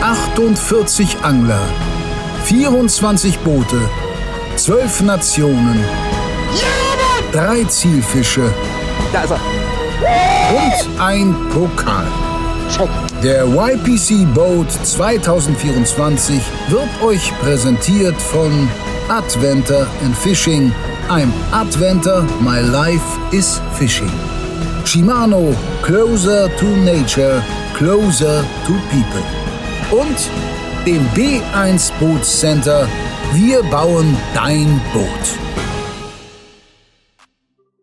48 Angler, 24 Boote, 12 Nationen, 3 Zielfische und ein Pokal. Der YPC Boat 2024 wird euch präsentiert von Adventure and Fishing. I'm Adventure, my life is fishing. Shimano, closer to nature, closer to people. Und dem B1 Boot Center, wir bauen dein Boot.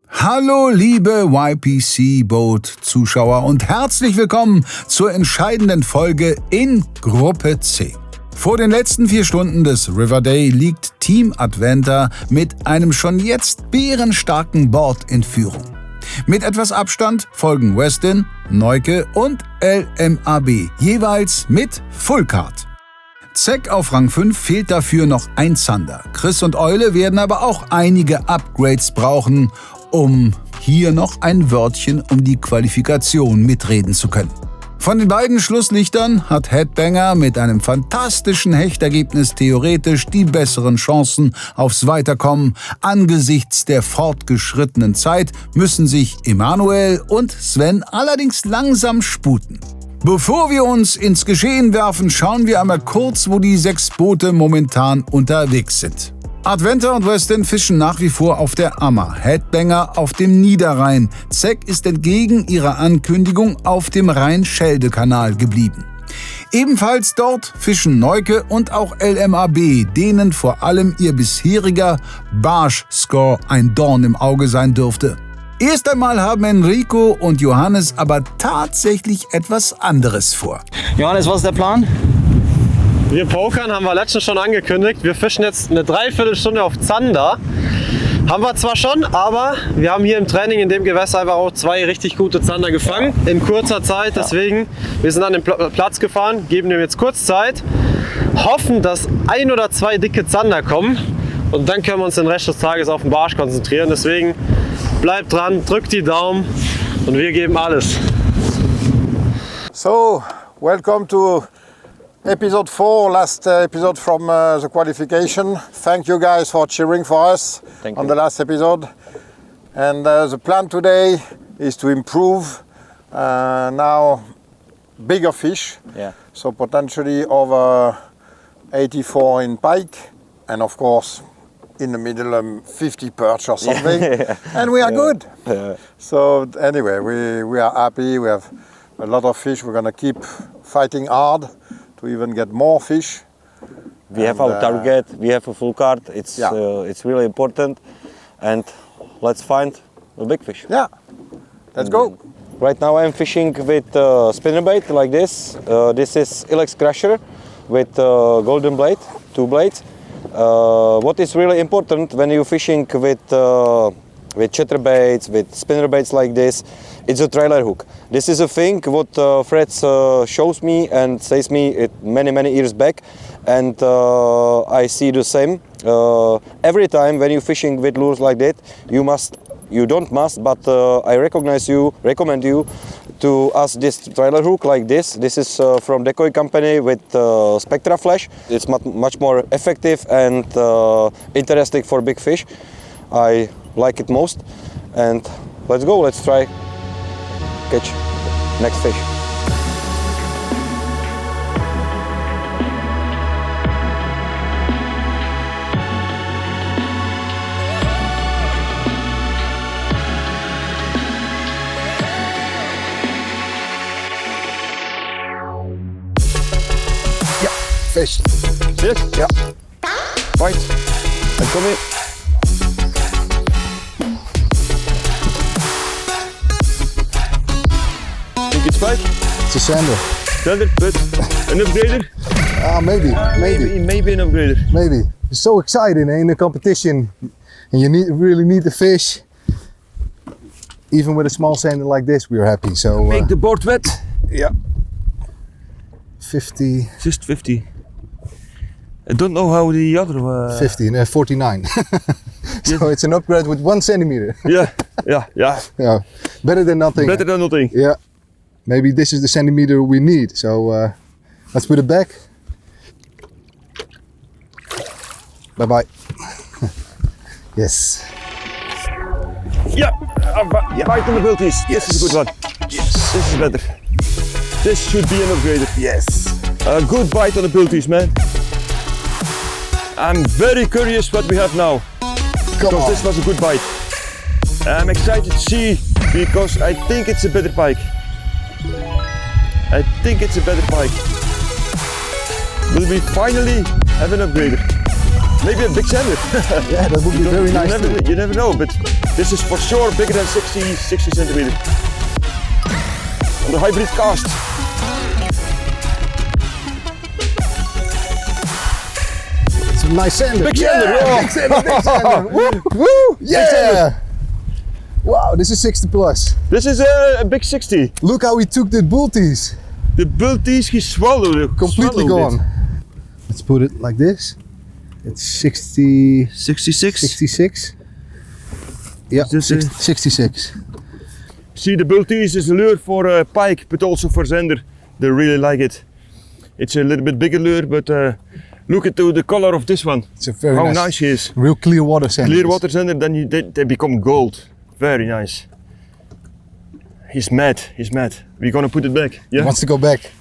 Hallo liebe YPC-Boat-Zuschauer und herzlich willkommen zur entscheidenden Folge in Gruppe C. Vor den letzten 4 Stunden des River Day liegt Team Adventure mit einem schon jetzt bärenstarken Board in Führung. Mit etwas Abstand folgen Westin, Neuke und LMAB, jeweils mit Fullcard. Zeck auf Rang 5 fehlt dafür noch ein Zander. Chris und Eule werden aber auch einige Upgrades brauchen, um hier noch ein Wörtchen um die Qualifikation mitreden zu können. Von den beiden Schlusslichtern hat Headbanger mit einem fantastischen Hechtergebnis theoretisch die besseren Chancen aufs Weiterkommen. Angesichts der fortgeschrittenen Zeit müssen sich Emanuel und Sven allerdings langsam sputen. Bevor wir uns ins Geschehen werfen, schauen wir einmal kurz, wo die 6 Boote momentan unterwegs sind. Adventure und Westin fischen nach wie vor auf der Ammer, Headbanger auf dem Niederrhein. Zeck ist entgegen ihrer Ankündigung auf dem Rhein-Schelde-Kanal geblieben. Ebenfalls dort fischen Neuke und auch LMAB, denen vor allem ihr bisheriger Barsch-Score ein Dorn im Auge sein dürfte. Erst einmal haben Enrico und Johannes aber tatsächlich etwas anderes vor. Johannes, was ist der Plan? Wir pokern, haben wir letztens schon angekündigt. Wir fischen jetzt eine Dreiviertelstunde auf Zander. Haben wir zwar schon, aber wir haben hier im Training in dem Gewässer einfach auch 2 richtig gute Zander gefangen in kurzer Zeit. Deswegen, wir sind an den Platz gefahren, geben dem jetzt kurz Zeit, hoffen, dass 1 oder 2 dicke Zander kommen und dann können wir uns den Rest des Tages auf den Barsch konzentrieren. Deswegen bleibt dran, drückt die Daumen und wir geben alles. So, welcome to Episode 4, last episode from the qualification. Thank you guys for cheering for us on the last episode. And the plan today is to improve now bigger fish. Yeah. So potentially over 84 in pike and of course in the middle 50 perch or something. Yeah. And we are good. Yeah. So anyway, we are happy. We have a lot of fish. We're going to keep fighting hard to even get more fish. We have our target, we have a full card, it's really important, and let's find a big fish. Yeah, let's go. Right now I'm fishing with spinnerbait like this. This is Ilex Crusher with golden blade, 2 blades. What is really important when you're fishing with chatterbaits, with spinnerbaits like this, it's a trailer hook. This is a thing what Fred shows me and says me it many years back, and I see the same. Every time when you're fishing with lures like that, but I recommend you to ask this trailer hook like this. This is from Decoy company with Spectra Flash. It's much more effective and interesting for big fish. I like it most, and let's go, let's try catch next fish. Ja, fish. Fish? Ja. Right, and come in. It's fine. It's a sander. Sander, but an upgrader? Maybe Maybe an upgrader. Maybe. It's so exciting in a competition, and you really need the fish. Even with a small sander like this, we're happy. So Make the board wet. Yeah. 50. Just 50. I don't know how the other 50 and 49. So it's an upgrade with 1 centimeter. Yeah. Yeah. Better than nothing. Better than nothing. Yeah. Maybe this is the centimeter we need. So Let's put it back. Bye bye. Yes. Yeah, bite on the bilties. Yes, this is a good one. Yes, this is better. This should be an upgrader. Yes. A good bite on the bilties, man. I'm very curious what we have now. Because this was a good bite. I'm excited to see because I think it's a better pike. I think it's a better pike. Will we finally have an upgrader? Maybe a big sander. Yeah, that would be very nice. You never know, but this is for sure bigger than 60 centimeters. On the hybrid cast. It's a nice sander. Big sander, Yeah, oh. big sander, big sander. Woo, woo, yeah. Wow, this is 60 plus. This is a big 60. Look how he took the bulties. The bulties, he swallowed. Completely gone. Let's put it like this. It's 60, 66. 66. Yeah, Is this 66. See, the bulties is a lure for pike, but also for zander. They really like it. It's a little bit bigger lure, but look at the color of this one. It's a very How nice he is. Real clear water sander. Clear water zander, then they become gold. Very nice. He's mad. We're gonna put it back. He Yeah. wants to go back.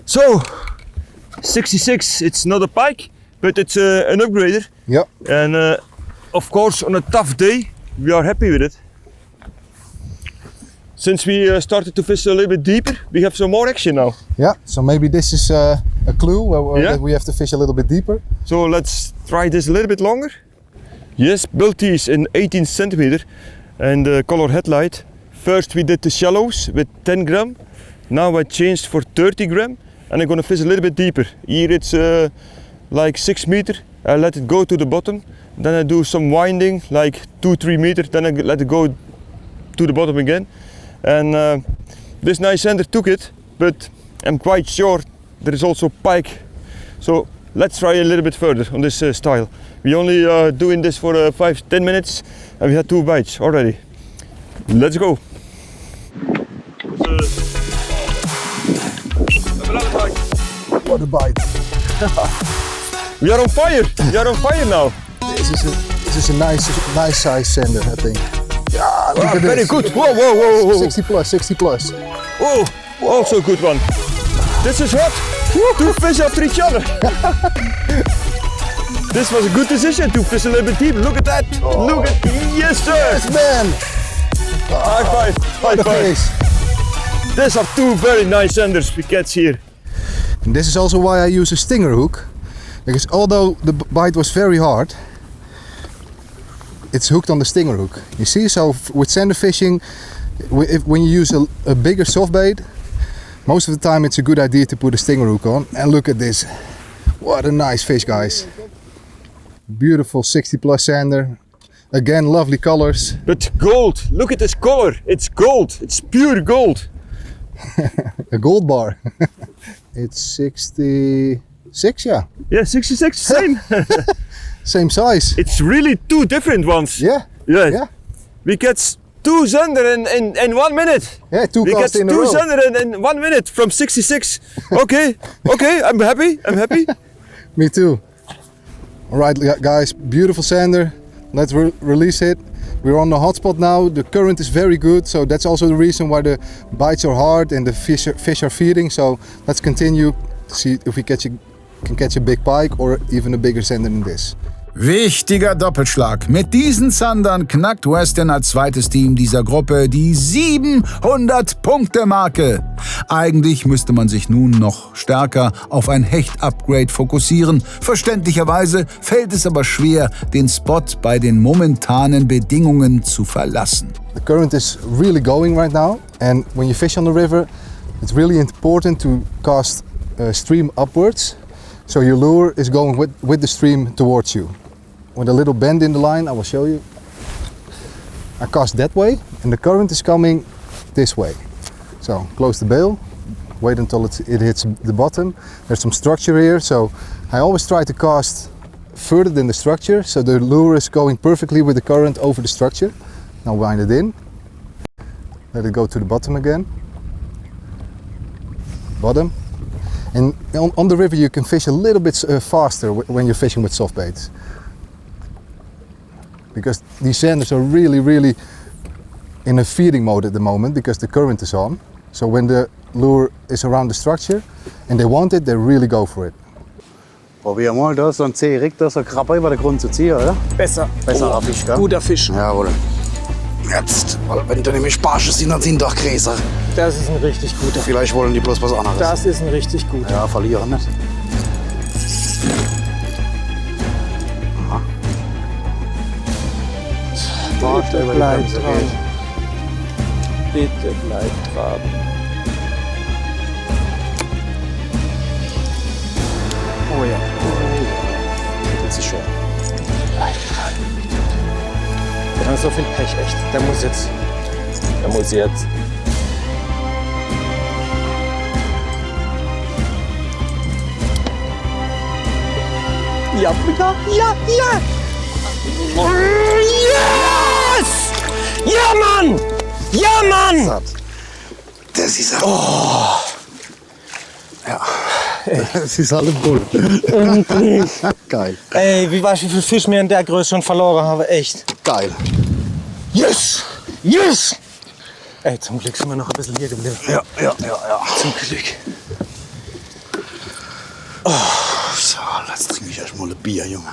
So, 66. It's not a pike, but it's an upgrader. Yep. And of course, on a tough day, we are happy with it. Since we started to fish a little bit deeper, we have some more action now. Yeah. So maybe this is a clue where Yeah. that we have to fish a little bit deeper. So let's try this a little bit longer. Yes, bulties in 18 centimeter and color headlight. First we did the shallows with 10 gram. Now I changed for 30 gram and I'm gonna fish a little bit deeper. Here it's like 6 meter. I let it go to the bottom. Then I do some winding, like 2-3 meters. Then I let it go to the bottom again. And this nice sander took it, but I'm quite sure there is also pike. So let's try a little bit further on this style. We only doing this for 5-10 minutes and we had 2 bites already. Let's go. What a bite. We are on fire! We are on fire now! This is a nice size sander, I think. Yeah, look at Very this. good! Whoa! 60 plus, 60 plus. Oh, also a good one. This is hot! 2 fish after each other! This was a good decision to fish a little bit deep. Look at that! Look at, yes sir! Yes, man. High five! High The five! fish. These are 2 very nice sanders we catch here. And this is also why I use a stinger hook, because although the bite was very hard, it's hooked on the stinger hook. You see, so with sander fishing, when you use a bigger soft bait, most of the time it's a good idea to put a stinger hook on. And look at this. What a nice fish, guys. Beautiful 60 plus sander. Again, lovely colors. But gold, look at this color. It's gold, it's pure gold. A gold bar. It's 66, yeah. Yeah, 66, same. Same size. It's really 2 different ones. Yeah, Yeah. yeah. We catch 2 zander in 1 minute. Yeah, 2 We catch casts in a 2 row. zander in 1 minute from 66. Okay, I'm happy. Me too. All right, guys, beautiful sander. Let's release it. We're on the hotspot now. The current is very good, so that's also the reason why the bites are hard and the fish are feeding. So let's continue to see if we can catch a big pike or even a bigger sander than this. Wichtiger Doppelschlag. Mit diesen Zandern knackt Western als zweites Team dieser Gruppe die 700-Punkte-Marke. Eigentlich müsste man sich nun noch stärker auf ein Hecht-Upgrade fokussieren. Verständlicherweise fällt es aber schwer, den Spot bei den momentanen Bedingungen zu verlassen. The current is really going right now, and when you fish on the river, it's really important to cast stream upwards, so your lure is going with the stream towards you. With a little bend in the line, I will show you. I cast that way, and the current is coming this way. So close the bail, wait until it hits the bottom. There's some structure here, so I always try to cast further than the structure, so the lure is going perfectly with the current over the structure. Now wind it in, let it go to the bottom again. Bottom. And on the river you can fish a little bit faster when you're fishing with soft baits. Because these sanders are really in a feeding mode at the moment because the current is on. So when the lure is around the structure and they want it, they really go for it. Probier mal, da ist so ein C-Rick, da ist ein Krabber über den Grund zu ziehen, oder? Besser. Besserer Fisch, gell? Guter Fisch. Jawohl. Jetzt, weil wenn du nämlich Barsche sind, dann sind doch Gräser. Das ist ein richtig guter. Vielleicht wollen die bloß was anderes. Das ist ein richtig guter. Ja, verlieren nicht. Aha. Bitte bleib dran. Bitte bleib dran. Oh ja. Das ist schön. Der hat so viel Pech, echt. Der muss jetzt. Ja, Brüder. Ja! Yes! Ja, Mann! Ja, Mann! Das ist Ja. Das ist alles Bull. Geil. Ey, wie weißt du, wie viel Fisch wir in der Größe schon verloren haben? Echt. Geil. Yes! Yes! Ey, zum Glück sind wir noch ein bisschen hier geblieben. Ja. Zum Glück. So, jetzt trinke ich erstmal ein Bier, Junge.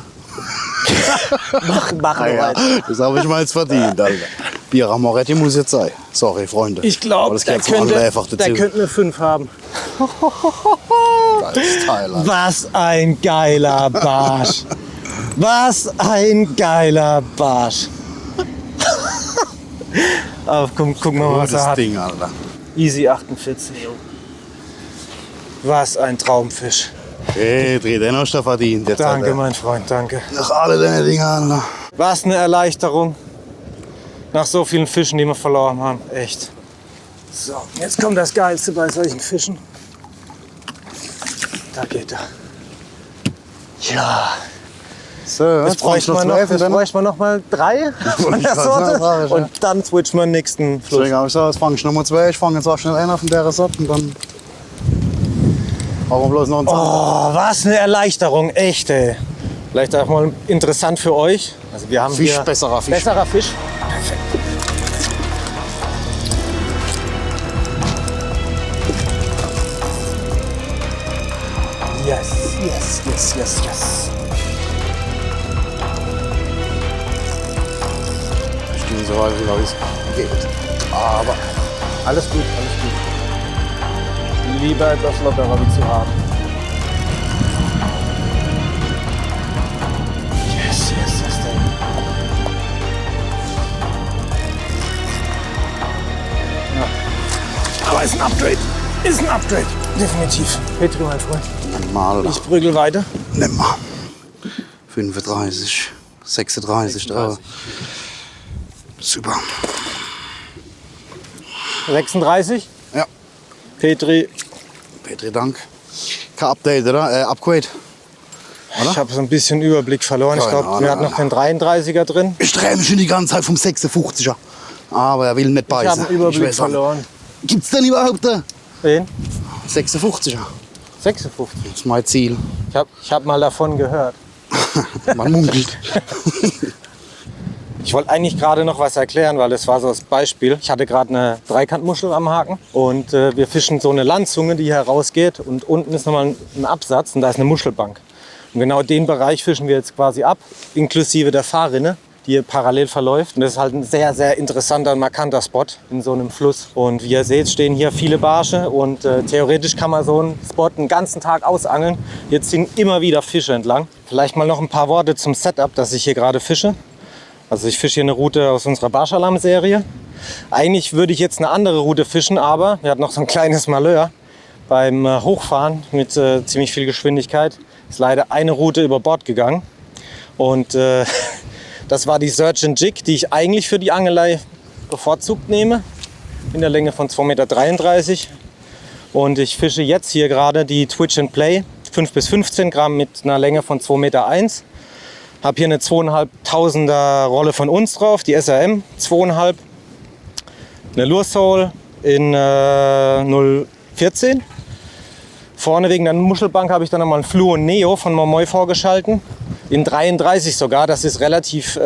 Mach Ja, das habe ich mal jetzt verdient, Alter. Bier Amoretti muss jetzt sein. Sorry, Freunde. Ich glaube, der könnte eine 5 haben. Geiles Teil, Alter. Was ein geiler Barsch. Was ein geiler Barsch. Aber guck mal, was er Gutes hat. Ding, Alter. Easy 48. Was ein Traumfisch. Hey, den hast du verdient jetzt, Danke, Alter. mein Freund, danke. Nach alle deine Dinger, Alter. Was eine Erleichterung. Nach so vielen Fischen, die wir verloren haben. Echt. So, jetzt kommt das Geilste bei solchen Fischen. Da geht er. Ja. So, Jetzt bräuchte man noch mal 3 von der Sorte. Und dann switchen wir den nächsten Fluss. Deswegen habe ich gesagt, jetzt fange ich Nummer 2. Ich fange jetzt auch schnell einen von der Sorte und dann brauchen wir bloß noch einen Zander. Oh, was eine Erleichterung, echt, ey. Vielleicht auch mal interessant für euch. Also wir haben Fisch, hier besserer Fisch. Besserer Fisch. Perfekt. Yes. Ich gehe so weit, wie es geht. Aber Alles gut. Lieber etwas lockerer wie zu hart. Yes, Ding. Ja. Aber ist ein Upgrade. Definitiv. Petri, mein Freund. nimm mal. Ich prügel weiter. Nimm mal. 35, 36 da. Super. 36? Ja. Petri. Petri, Dank. Kein Update, oder? Upgrade. Ich habe so ein bisschen Überblick verloren. Ich Keine glaube, wir Ahnung, hatten noch den 33er drin. Ich drehe mich schon die ganze Zeit vom 56er. Aber er will nicht Ich beißen. habe einen Überblick weiß auch nicht. verloren. Gibt's denn überhaupt einen? Wen? 56er. 56. Das ist mein Ziel. Ich hab mal davon gehört. Man munkelt. Ich wollte eigentlich gerade noch was erklären, weil das war so das Beispiel. Ich hatte gerade eine Dreikantmuschel am Haken und wir fischen so eine Landzunge, die hier rausgeht und unten ist nochmal ein Absatz und da ist eine Muschelbank. Und genau den Bereich fischen wir jetzt quasi ab, inklusive der Fahrrinne, die hier parallel verläuft. Und das ist halt ein sehr, sehr interessanter und markanter Spot in so einem Fluss. Und wie ihr seht, stehen hier viele Barsche und theoretisch kann man so einen Spot den ganzen Tag ausangeln. Jetzt ziehen immer wieder Fische entlang. Vielleicht mal noch ein paar Worte zum Setup, das ich hier gerade fische. Also ich fische hier eine Route aus unserer Barschalam-Serie. Eigentlich würde ich jetzt eine andere Route fischen, aber wir hatten noch so ein kleines Malheur. Beim Hochfahren mit ziemlich viel Geschwindigkeit ist leider eine Route über Bord gegangen. Und das war die Search and Jig, die ich eigentlich für die Angelei bevorzugt nehme. In der Länge von 2,33 m. Und ich fische jetzt hier gerade die Twitch and Play 5 bis 15 Gramm mit einer Länge von 2,1 m. Habe hier eine 2.500er Rolle von uns drauf, die SRM 2,5. Eine Lure Sole in 0,14. Vorne wegen der Muschelbank habe ich dann nochmal einen Fluo Neo von Momoi vorgeschalten. In 33 sogar, das ist relativ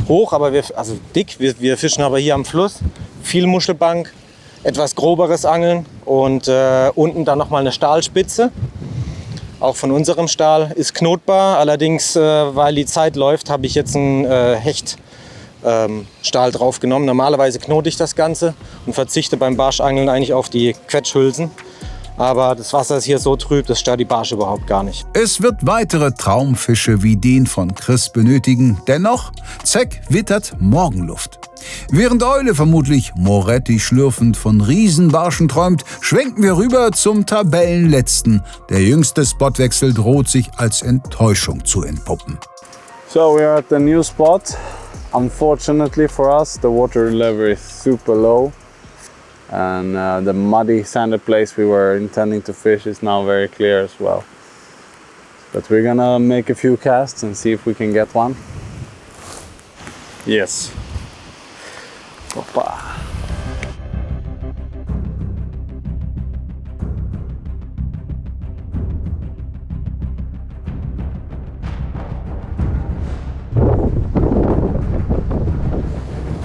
hoch, aber also dick. Wir fischen aber hier am Fluss. Viel Muschelbank, etwas groberes Angeln und unten dann nochmal eine Stahlspitze. Auch von unserem Stahl, ist knotbar. Allerdings, weil die Zeit läuft, habe ich jetzt einen Hechtstahl drauf genommen. Normalerweise knote ich das Ganze und verzichte beim Barschangeln eigentlich auf die Quetschhülsen. Aber das Wasser ist hier so trüb, das stört die Barsche überhaupt gar nicht. Es wird weitere Traumfische wie den von Chris benötigen. Dennoch, Zeck wittert Morgenluft. Während Eule vermutlich Moretti schlürfend von Riesenbarschen träumt, schwenken wir rüber zum Tabellenletzten. Der jüngste Spotwechsel droht sich als Enttäuschung zu entpuppen. So we are at the new spot. Unfortunately for us, the water level is super low. And the muddy, sandy place we were intending to fish is now very clear as well. But we're gonna make a few casts and see if we can get one. Yes. Opa.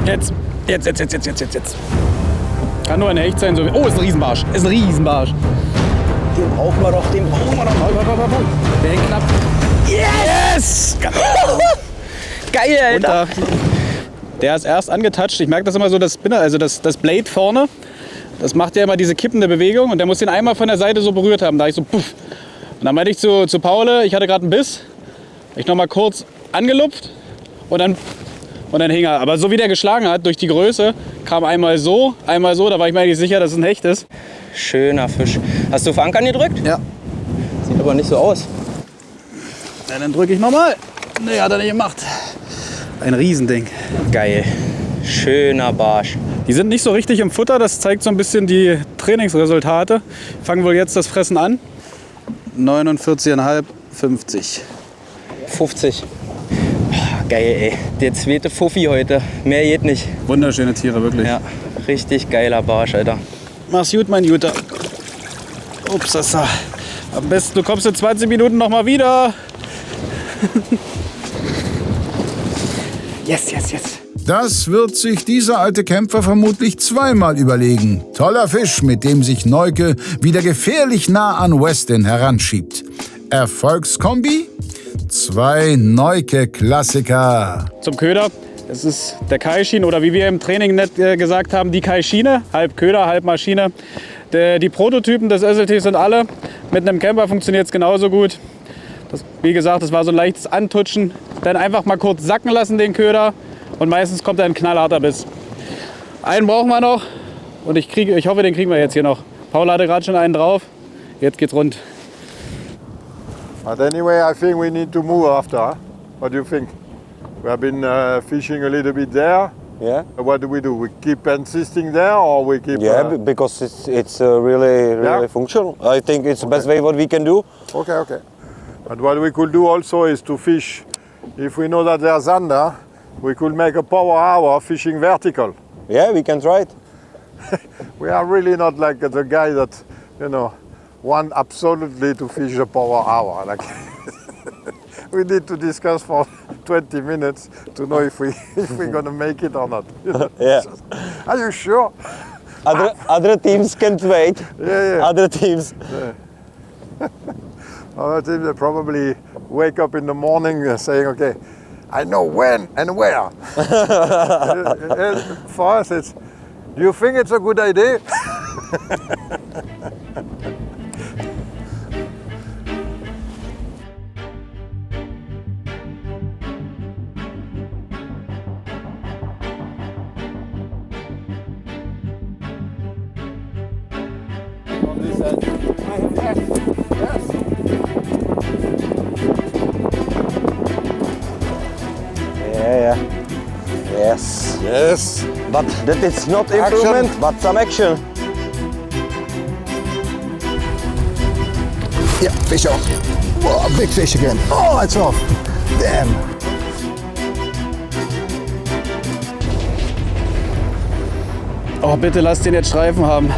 Jetzt. Kann nur ein Hecht sein. So. Oh, ist ein Riesenbarsch. Den brauchen wir doch. Der hängt knapp. Yes! Geil, Alter. Der ist erst angetatscht. Ich merke das immer so, das Spinner, also das Blade vorne, das macht ja immer diese kippende Bewegung und der muss den einmal von der Seite so berührt haben. Da ich so puff. Und dann meinte ich zu Paul, ich hatte gerade einen Biss. Ich noch mal kurz angelupft und dann hing er. Aber so wie der geschlagen hat, durch die Größe, kam einmal so, da war ich mir eigentlich sicher, dass es ein Hecht ist. Schöner Fisch. Hast du auf Ankern gedrückt? Ja. Sieht aber nicht so aus. Na, dann drücke ich nochmal. Nee, hat er nicht gemacht. Ein Riesending. Geil. Schöner Barsch. Die sind nicht so richtig im Futter, das zeigt so ein bisschen die Trainingsresultate. Fangen wohl jetzt das Fressen an. 49,5, 50. 50. Oh, geil, ey. Der zweite Fuffi heute. Mehr geht nicht. Wunderschöne Tiere, wirklich. Ja, richtig geiler Barsch, Alter. Mach's gut, mein Juter. Upsasa. Am besten, du kommst in 20 Minuten noch mal wieder. Yes. Das wird sich dieser alte Kämpfer vermutlich zweimal überlegen. Toller Fisch, mit dem sich Neuke wieder gefährlich nah an Westin heranschiebt. Erfolgskombi? 2 Neuke-Klassiker. Zum Köder. Das ist der Kaishin oder wie wir im Training gesagt haben, die Kaishine. Halb Köder, halb Maschine. Die Prototypen des SLT sind alle. Mit einem Camper funktioniert es genauso gut. Wie gesagt, das war so ein leichtes Antutschen. Dann einfach mal kurz sacken lassen den Köder und meistens kommt ein knallharter Biss. Einen brauchen wir noch und ich hoffe, den kriegen wir jetzt hier noch. Paul hatte gerade schon einen drauf, jetzt geht's rund. But anyway, I think we need to move after. Huh? What do you think? We have been fishing a little bit there. Yeah. What do? We keep insisting there, or we keep? Yeah, because it's really functional. I think it's the best way what we can do. Okay. But what we could do also is to fish. If we know that there's under, we could make a power hour fishing vertical. Yeah, we can try it. We are really not like the guy that, want absolutely to fish a power hour. Like we need to discuss for 20 minutes to know if we're gonna make it or not. Yeah. Are you sure? Other teams can't wait. Yeah. Other teams. Yeah. Other teams, they probably wake up in the morning saying, okay, I know when and where. For us, it's, do you think it's a good idea? Yeah. Yes. But that is not improvement, but some action. Yeah, fish off. Whoa, big fish again. Oh, it's off. Damn. Oh, bitte lass den jetzt Streifen haben.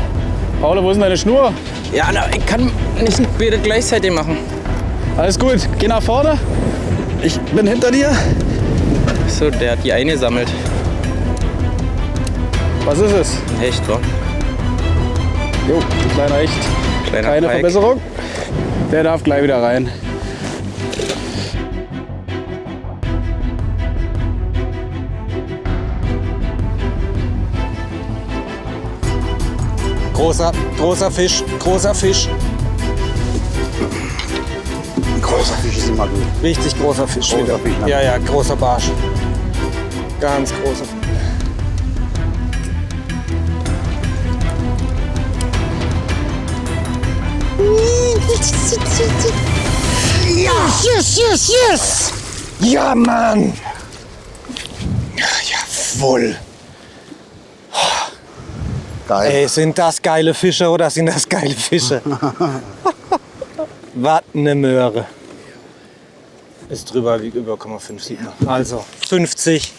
Paul, wo ist denn deine Schnur? Ja, na, ich kann nicht beide gleichzeitig machen. Alles gut, geh nach vorne. Ich bin hinter dir. So, der hat die eingesammelt. Was ist es? Echt, wa? Jo, ein kleiner Hecht. Kleiner Keine Pike. Verbesserung. Der darf gleich wieder rein. Großer Fisch, großer Fisch. Großer Fisch ist immer gut. Richtig großer Fisch Großer wieder. Fisch, ne? Ja, ja, großer Barsch. Ganz großer. Yes! Ja, Mann! Jawohl! Geil. Ey, sind das geile Fische oder sind das geile Fische? Was eine Möhre. Ist drüber, wiegt über 0,5, sieht man. Also 50.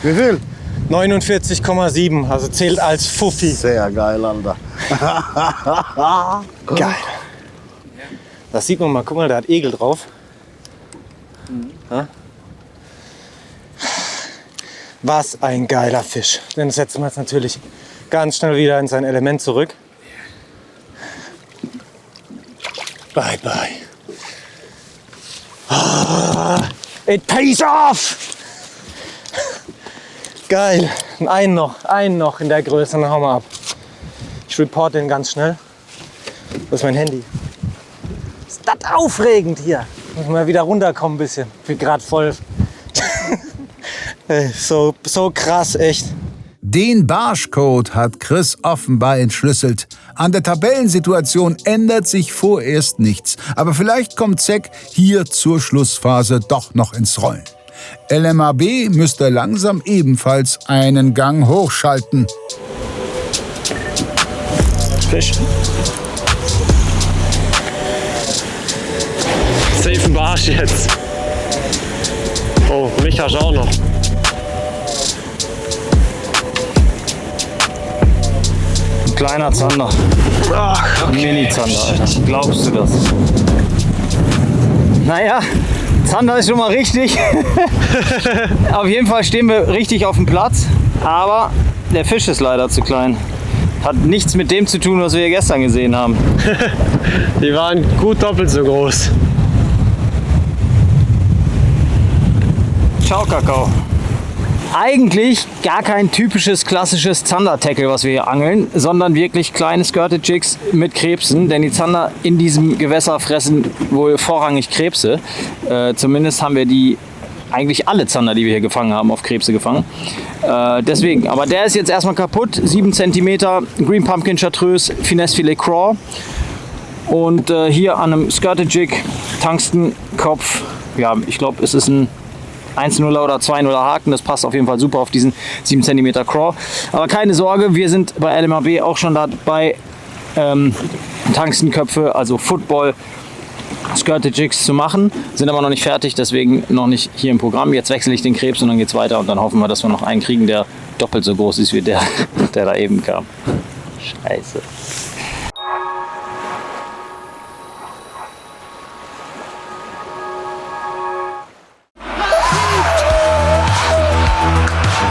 Wie viel? 49,7, also zählt als Fuffi. Sehr geil, Alter. Geil. Das sieht man mal, guck mal, der hat Egel drauf. Ja? Was ein geiler Fisch. Den setzen wir jetzt natürlich ganz schnell wieder in sein Element zurück. Bye bye. It pays off! Geil. Einen noch in der Größe, dann hauen wir ab. Ich report den ganz schnell. Wo ist mein Handy? Ist das aufregend hier? Muss mal wieder runterkommen ein bisschen. Ich bin gerade voll. Ey, so krass, echt. Den Barschcode hat Chris offenbar entschlüsselt. An der Tabellensituation ändert sich vorerst nichts. Aber vielleicht kommt Zec hier zur Schlussphase doch noch ins Rollen. LMAB müsste langsam ebenfalls einen Gang hochschalten. Fisch. Safe ein Barsch jetzt. Oh, Micha auch noch. Ein kleiner Zander. Ach, Ein Mini-Zander, Alter. Glaubst du das? Naja, Zander ist schon mal richtig. Auf jeden Fall stehen wir richtig auf dem Platz. Aber der Fisch ist leider zu klein. Hat nichts mit dem zu tun, was wir gestern gesehen haben. Die waren gut doppelt so groß. Ciao, Kakao. Eigentlich gar kein typisches klassisches Zander-Tackle, was wir hier angeln, sondern wirklich kleine Skirted Jigs mit Krebsen, denn die Zander in diesem Gewässer fressen wohl vorrangig Krebse. Zumindest haben wir die eigentlich alle Zander, die wir hier gefangen haben, auf Krebse gefangen. Deswegen, aber der ist jetzt erstmal kaputt. 7 cm Green Pumpkin Chartreuse Finesse Filet Craw. Und hier an einem Skirted Jig, Tungstenkopf. Ja, ich glaube, es ist ein 1-0er oder 2-0er Haken, das passt auf jeden Fall super auf diesen 7 cm Craw. Aber keine Sorge, wir sind bei LMAB auch schon dabei, Tungstenköpfe, also Football, Skirted Jigs zu machen, sind aber noch nicht fertig, deswegen noch nicht hier im Programm. Jetzt wechsle ich den Krebs und dann geht's weiter und dann hoffen wir, dass wir noch einen kriegen, der doppelt so groß ist wie der da eben kam. Scheiße.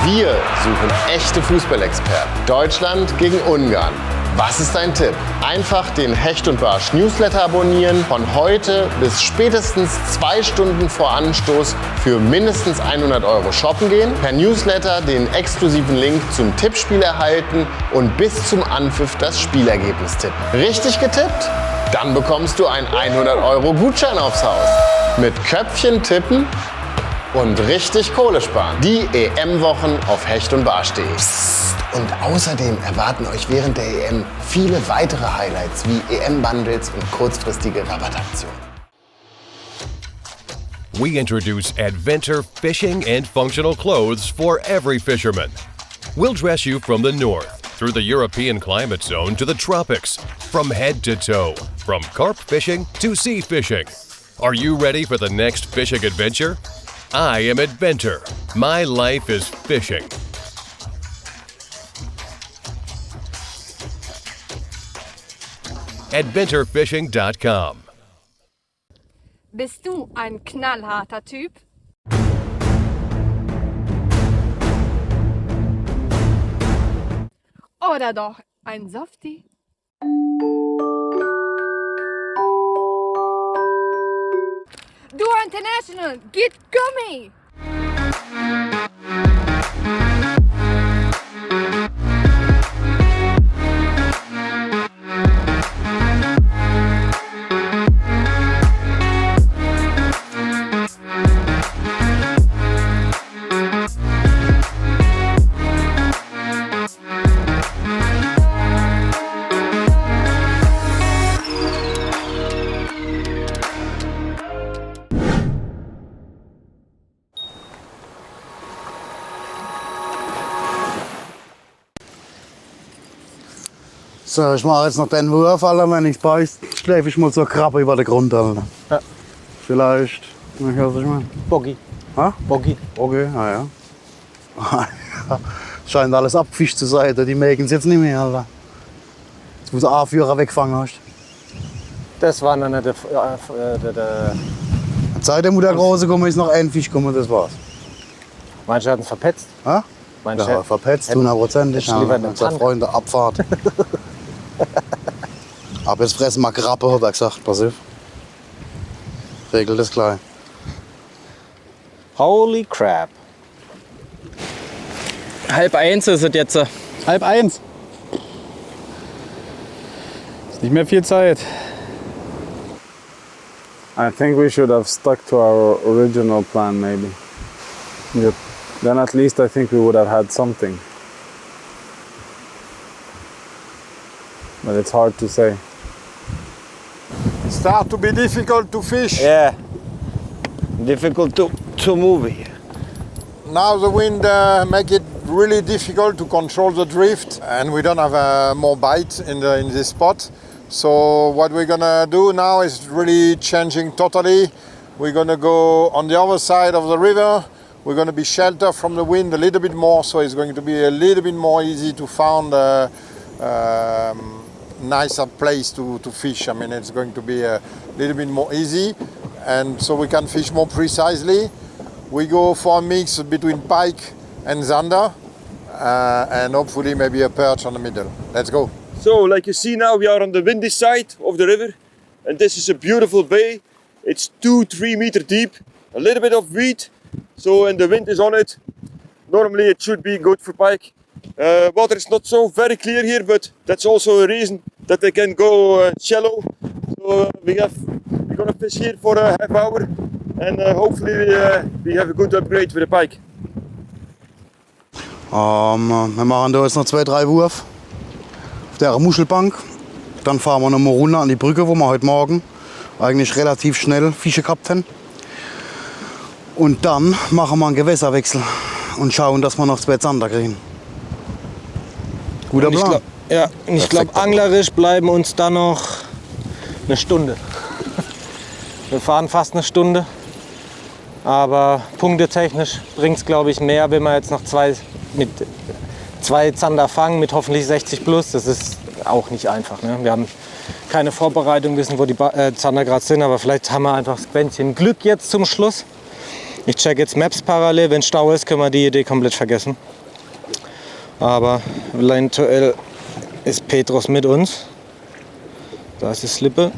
Wir suchen echte Fußballexperten. Deutschland gegen Ungarn. Was ist dein Tipp? Einfach den Hecht und Barsch Newsletter abonnieren, von heute bis spätestens 2 Stunden vor Anstoß für mindestens 100 € shoppen gehen, per Newsletter den exklusiven Link zum Tippspiel erhalten und bis zum Anpfiff das Spielergebnis tippen. Richtig getippt? Dann bekommst du einen 100 € Gutschein aufs Haus. Mit Köpfchen tippen und richtig Kohle sparen. Die EM-Wochen auf hechtundbarsch.de. Und außerdem erwarten euch während der EM viele weitere Highlights wie EM-Bundles und kurzfristige Rabattaktionen. We introduce Adventure fishing and functional clothes for every fisherman. We'll dress you from the north, through the European climate zone to the tropics, from head to toe, from carp fishing to sea fishing. Are you ready for the next fishing adventure? I am Adventure. My life is fishing. adventurefishing.com. Bist du ein knallharter Typ? Oder doch ein Softie? Dura International, geht Gummi! So, ich mache jetzt noch den Wurf, Alter. Wenn ich beiß, schläfe ich mal so Krabbe über den Grund, Alter. Ja. Vielleicht, ich weiß nicht mehr. Boggy. Ha? Boggy. Okay, ja. Scheint alles abgefischt zu sein, die mögen es jetzt nicht mehr, Alter. Jetzt muss A-Führer wegfangen hast. Das war dann der Seitdem, wo der Große kommt, ist noch ein Fisch gekommen, das war's. Manche hatten es verpetzt. Ha? Ja, verpetzt, 100%. Ja, Freunde, Abfahrt. Aber jetzt fressen wir Krabbe, hat er gesagt. Pass auf. Regel das gleich. Holy crap. 12:30 ist es jetzt. 12:30. Ist nicht mehr viel Zeit. I think we should have stuck to our original plan, maybe. Yep. Then at least I think we would have had something. But it's hard to say. It starts to be difficult to fish. Yeah, difficult to move here. Now the wind make it really difficult to control the drift, and we don't have more bite in this spot. So what we're gonna do now is really changing totally. We're gonna go on the other side of the river. We're going to be sheltered from the wind a little bit more, so it's going to be a little bit more easy to find a nicer place to fish. I mean, it's going to be a little bit more easy, and so we can fish more precisely. We go for a mix between pike and zander, and hopefully maybe a perch on the middle. Let's go. So, like you see now, we are on the windy side of the river, and this is a beautiful bay. It's 2-3 meters deep, a little bit of weed. So, and the wind is on it. Normally it should be good for pike. Water is not so very clear here, but that's also a reason that they can go shallow. So we're gonna fish here for a half hour, and hopefully we have a good upgrade with the pike. Wir machen da jetzt noch 2-3 Wurf auf der Muschelbank. Dann fahren wir noch mal runter an die Brücke, wo wir heute Morgen eigentlich relativ schnell Fische gehabt haben. Und dann machen wir einen Gewässerwechsel und schauen, dass wir noch 2 Zander kriegen. Guter Plan. Ich glaube, anglerisch bleiben uns da noch eine Stunde. Wir fahren fast eine Stunde. Aber punktetechnisch bringt es, glaube ich, mehr, wenn wir jetzt noch 2 Zander fangen mit hoffentlich 60 plus. Das ist auch nicht einfach. Ne? Wir haben keine Vorbereitung, wissen, wo die Zander gerade sind. Aber vielleicht haben wir einfach das Quäntchen Glück jetzt zum Schluss. Ich check jetzt Maps parallel. Wenn Stau ist, können wir die Idee komplett vergessen. Aber eventuell ist Petrus mit uns. Da ist die Slippe.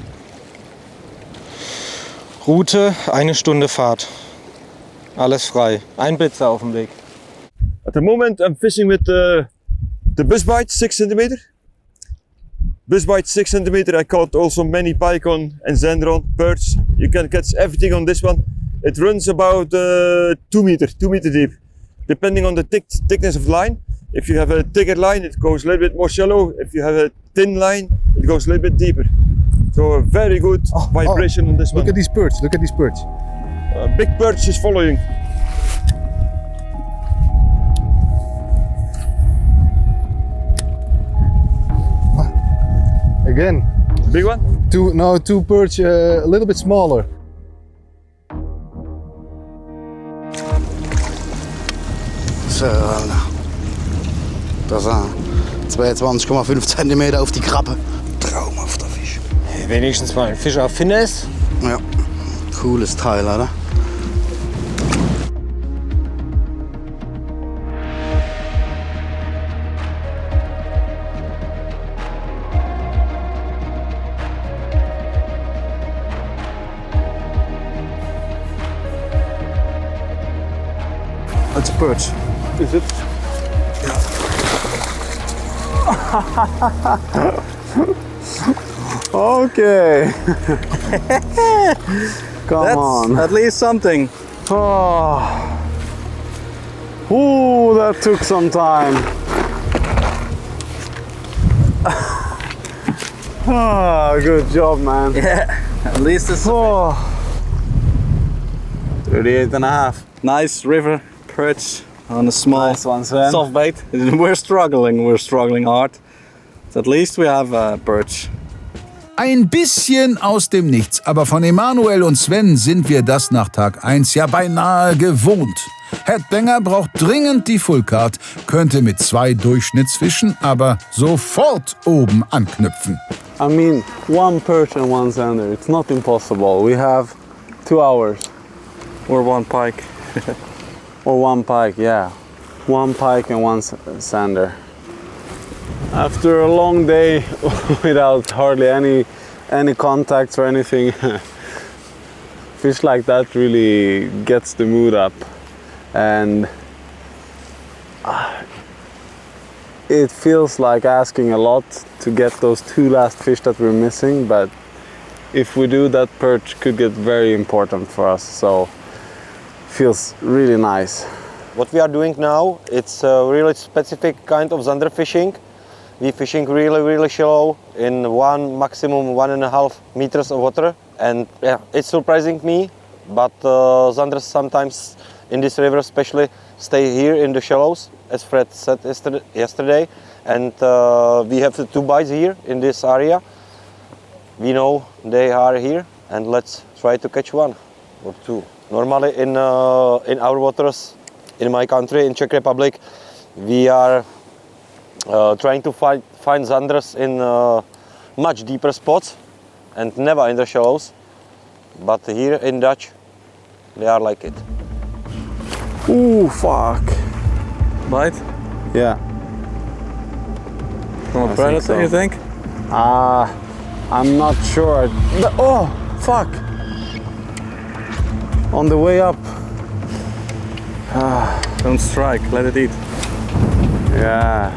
Route, 1 Stunde Fahrt. Alles frei. Ein Blitzer auf dem Weg. At the moment I'm fishing with the buzzbite 6 cm. Buzzbite 6 cm. I caught also many pike on and zander on, perch. You can catch everything on this one. It runs about 2 meters deep, depending on the thickness of line. If you have a thicker line, it goes a little bit more shallow. If you have a thin line, it goes a little bit deeper. So a very good vibration on this one. Look at these perch, look at these perch. Big perch is following. Again. Big one? Two perch, a little bit smaller. So, das ist 22,5 cm auf die Krabbe. Traumhafter Fisch. Wenigstens mal ein Fisch auf Finesse. Ja, cooles Teil, oder? That's a perch. Is it? Okay. Come That's on. at least something. Oh. Ooh, that took some time. Good job, man. Yeah, at least it's 38 and a half. Nice river perch on a small soft bait. We're struggling hard. So at least we have a perch. Ein bisschen aus dem Nichts, aber von Emanuel und Sven sind wir das nach Tag 1 ja beinahe gewohnt. Headbanger braucht dringend die Fullcard, könnte mit 2 Durchschnittsfischen aber sofort oben anknüpfen. I mean, 1 perch and 1 sander. It's not impossible. We have 2 hours. Or 1 pike. Or 1 pike, yeah. 1 pike and 1 sander. After a long day without hardly any contacts or anything, fish like that really gets the mood up, and it feels like asking a lot to get those 2 last fish that we're missing, but if we do, that perch could get very important for us, so feels really nice. What we are doing now, it's a really specific kind of zander fishing. We fishing really shallow in maximum 1.5 meters of water, and yeah, it's surprising me, but zanders sometimes in this river especially stay here in the shallows, as Fred said yesterday, and we have the 2 bites here in this area. We know they are here, and let's try to catch 1 or 2. Normally in our waters, in my country, in Czech Republic, we are trying to find zanders in much deeper spots and never in the shallows. But here in Dutch, they are like it. Ooh, fuck. Bite? Yeah. From a predator, you think? I'm not sure. Oh, fuck. On the way up. Don't strike, let it eat. Yeah.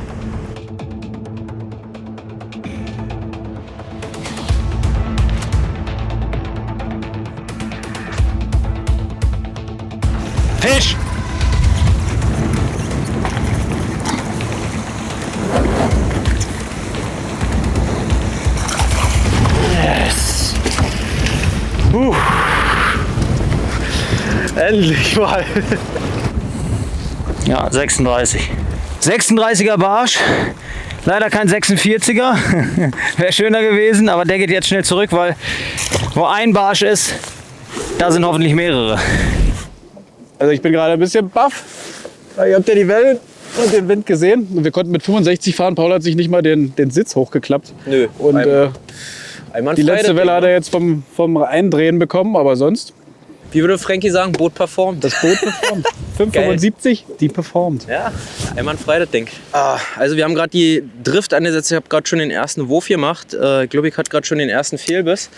Fisch! Yes! Endlich mal! Ja, 36. 36er Barsch. Leider kein 46er. Wäre schöner gewesen, aber der geht jetzt schnell zurück, weil wo ein Barsch ist, da sind hoffentlich mehrere. Also ich bin gerade ein bisschen baff. Ihr habt ja die Wellen und den Wind gesehen. Und wir konnten mit 65 fahren. Paul hat sich nicht mal den Sitz hochgeklappt. Nö. Und die letzte Welle hat er jetzt vom Eindrehen bekommen, aber sonst. Wie würde Frankie sagen, Boot performt? Das Boot performt. 5,75, die performt. Ja, einwandfrei das Ding. Also wir haben gerade die Drift angesetzt. Ich habe gerade schon den ersten Wurf gemacht. Globig hat gerade schon den ersten Fehlbiss.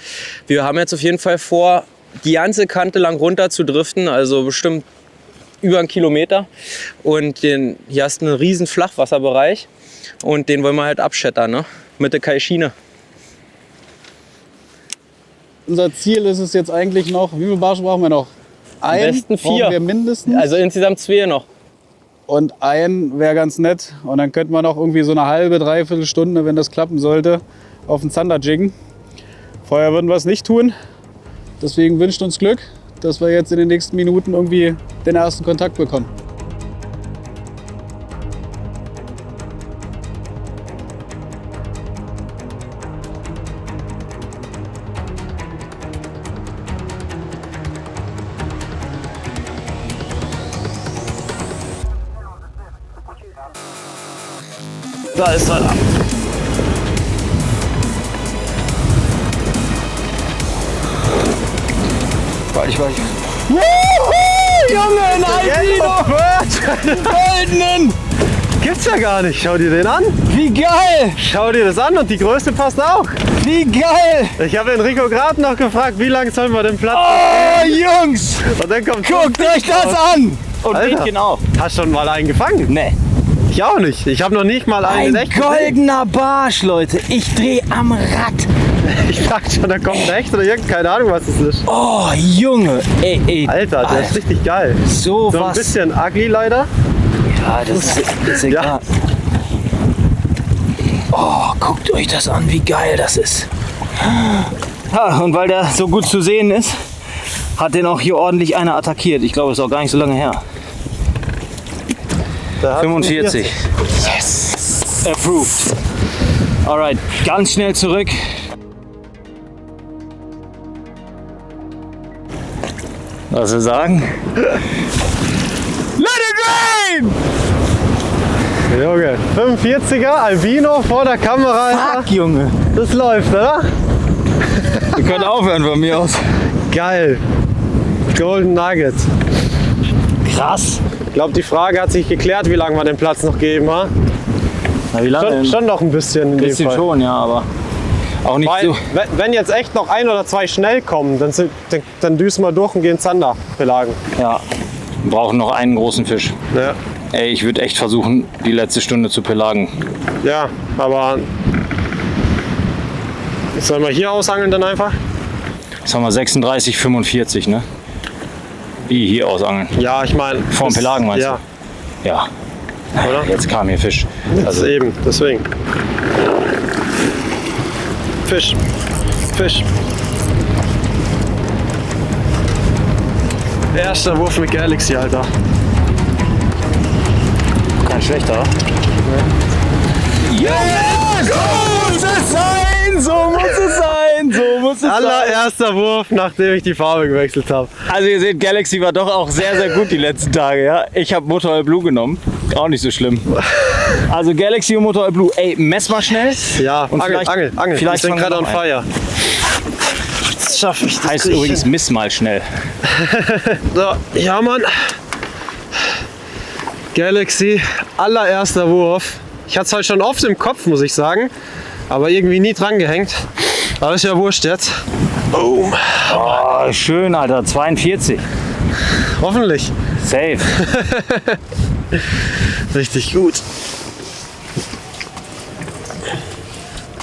Wir haben jetzt auf jeden Fall vor, die ganze Kante lang runter zu driften, also bestimmt über 1 Kilometer. Und hier hast du einen riesen Flachwasserbereich und den wollen wir halt abschettern, ne? Mit der Kai-Schiene. Unser Ziel ist es jetzt eigentlich noch, wie viele Barsche brauchen wir noch? Am besten 4. Brauchen wir mindestens. Also insgesamt 2 noch. Und 1 wäre ganz nett. Und dann könnte man noch irgendwie so eine halbe, dreiviertel Stunde, wenn das klappen sollte, auf den Zander jiggen. Vorher würden wir es nicht tun. Deswegen wünscht uns Glück, dass wir jetzt in den nächsten Minuten irgendwie den ersten Kontakt bekommen. Da ist er. bald. Junge, ein Albino! Goldenen! Gibt's ja gar nicht. Schau dir den an. Wie geil! Schau dir das an und die Größe passt auch. Wie geil! Ich habe Enrico gerade noch gefragt, wie lange sollen wir den Platz Oh, Jungs! Und dann kommt Guckt euch das an! Und Alter, Bähnchen auch. Hast du schon mal einen gefangen? Nee. Ich auch nicht. Ich habe noch nicht mal einen Ein goldener Barsch, Leute. Ich drehe am Rad. Ich dachte schon, da kommt ein echt oder keine Ahnung, was das ist. Oh, Junge. Ey. Alter, der ist richtig geil. So ein was. bisschen ugly leider. Ja, das ist egal. Ja. Oh, guckt euch das an, wie geil das ist. Ja, und weil der so gut zu sehen ist, hat den auch hier ordentlich einer attackiert. Ich glaube, das ist auch gar nicht so lange her. 45. Yes! Approved. Alright, ganz schnell zurück. Was wir sagen? Let it rain! Junge, 45er, Albino vor der Kamera. Fuck, Junge. Das läuft, oder? Wir können aufhören von mir aus. Geil. Golden Nugget. Krass. Ich glaube, die Frage hat sich geklärt, wie lange wir den Platz noch geben, ha? Na, wie lange? Schon noch ein bisschen in bisschen dem Fall. Schon, ja, aber auch nicht Weil, so. wenn jetzt echt noch ein oder zwei schnell kommen, dann düsen wir durch und gehen Zander belagen. Ja, wir brauchen noch einen großen Fisch. Ja. Ey, ich würde echt versuchen, die letzte Stunde zu pelagen. Ja, aber sollen wir hier ausangeln dann einfach? Jetzt haben wir 36,45, ne? Wie hier ausangeln? Ja, ich meine... Vorm Pelagen meinst ja. du? Ja. Oder? Jetzt kam hier Fisch. Also eben, deswegen. Fisch. Erster Wurf mit Galaxy, Alter. Kein schlechter. Yes! So muss es sein! So muss es sein! So muss es sein! Allererster Wurf, nachdem ich die Farbe gewechselt habe. Also ihr seht, Galaxy war doch auch sehr, sehr gut die letzten Tage. Ja? Ich habe Motor Oil Blue genommen. Auch nicht so schlimm. Also Galaxy und Motor Oil Blue. Ey, mess mal schnell. Ja, und Angel. Vielleicht ich bin gerade on fire. Das schaffe ich. Das heißt übrigens, miss mal schnell. So, ja Mann. Galaxy, allererster Wurf. Ich hatte es halt schon oft im Kopf, muss ich sagen. Aber irgendwie nie dran gehängt. Aber ist ja wurscht jetzt. Boom. Oh, schön, Alter. 42. Hoffentlich. Safe. Richtig gut.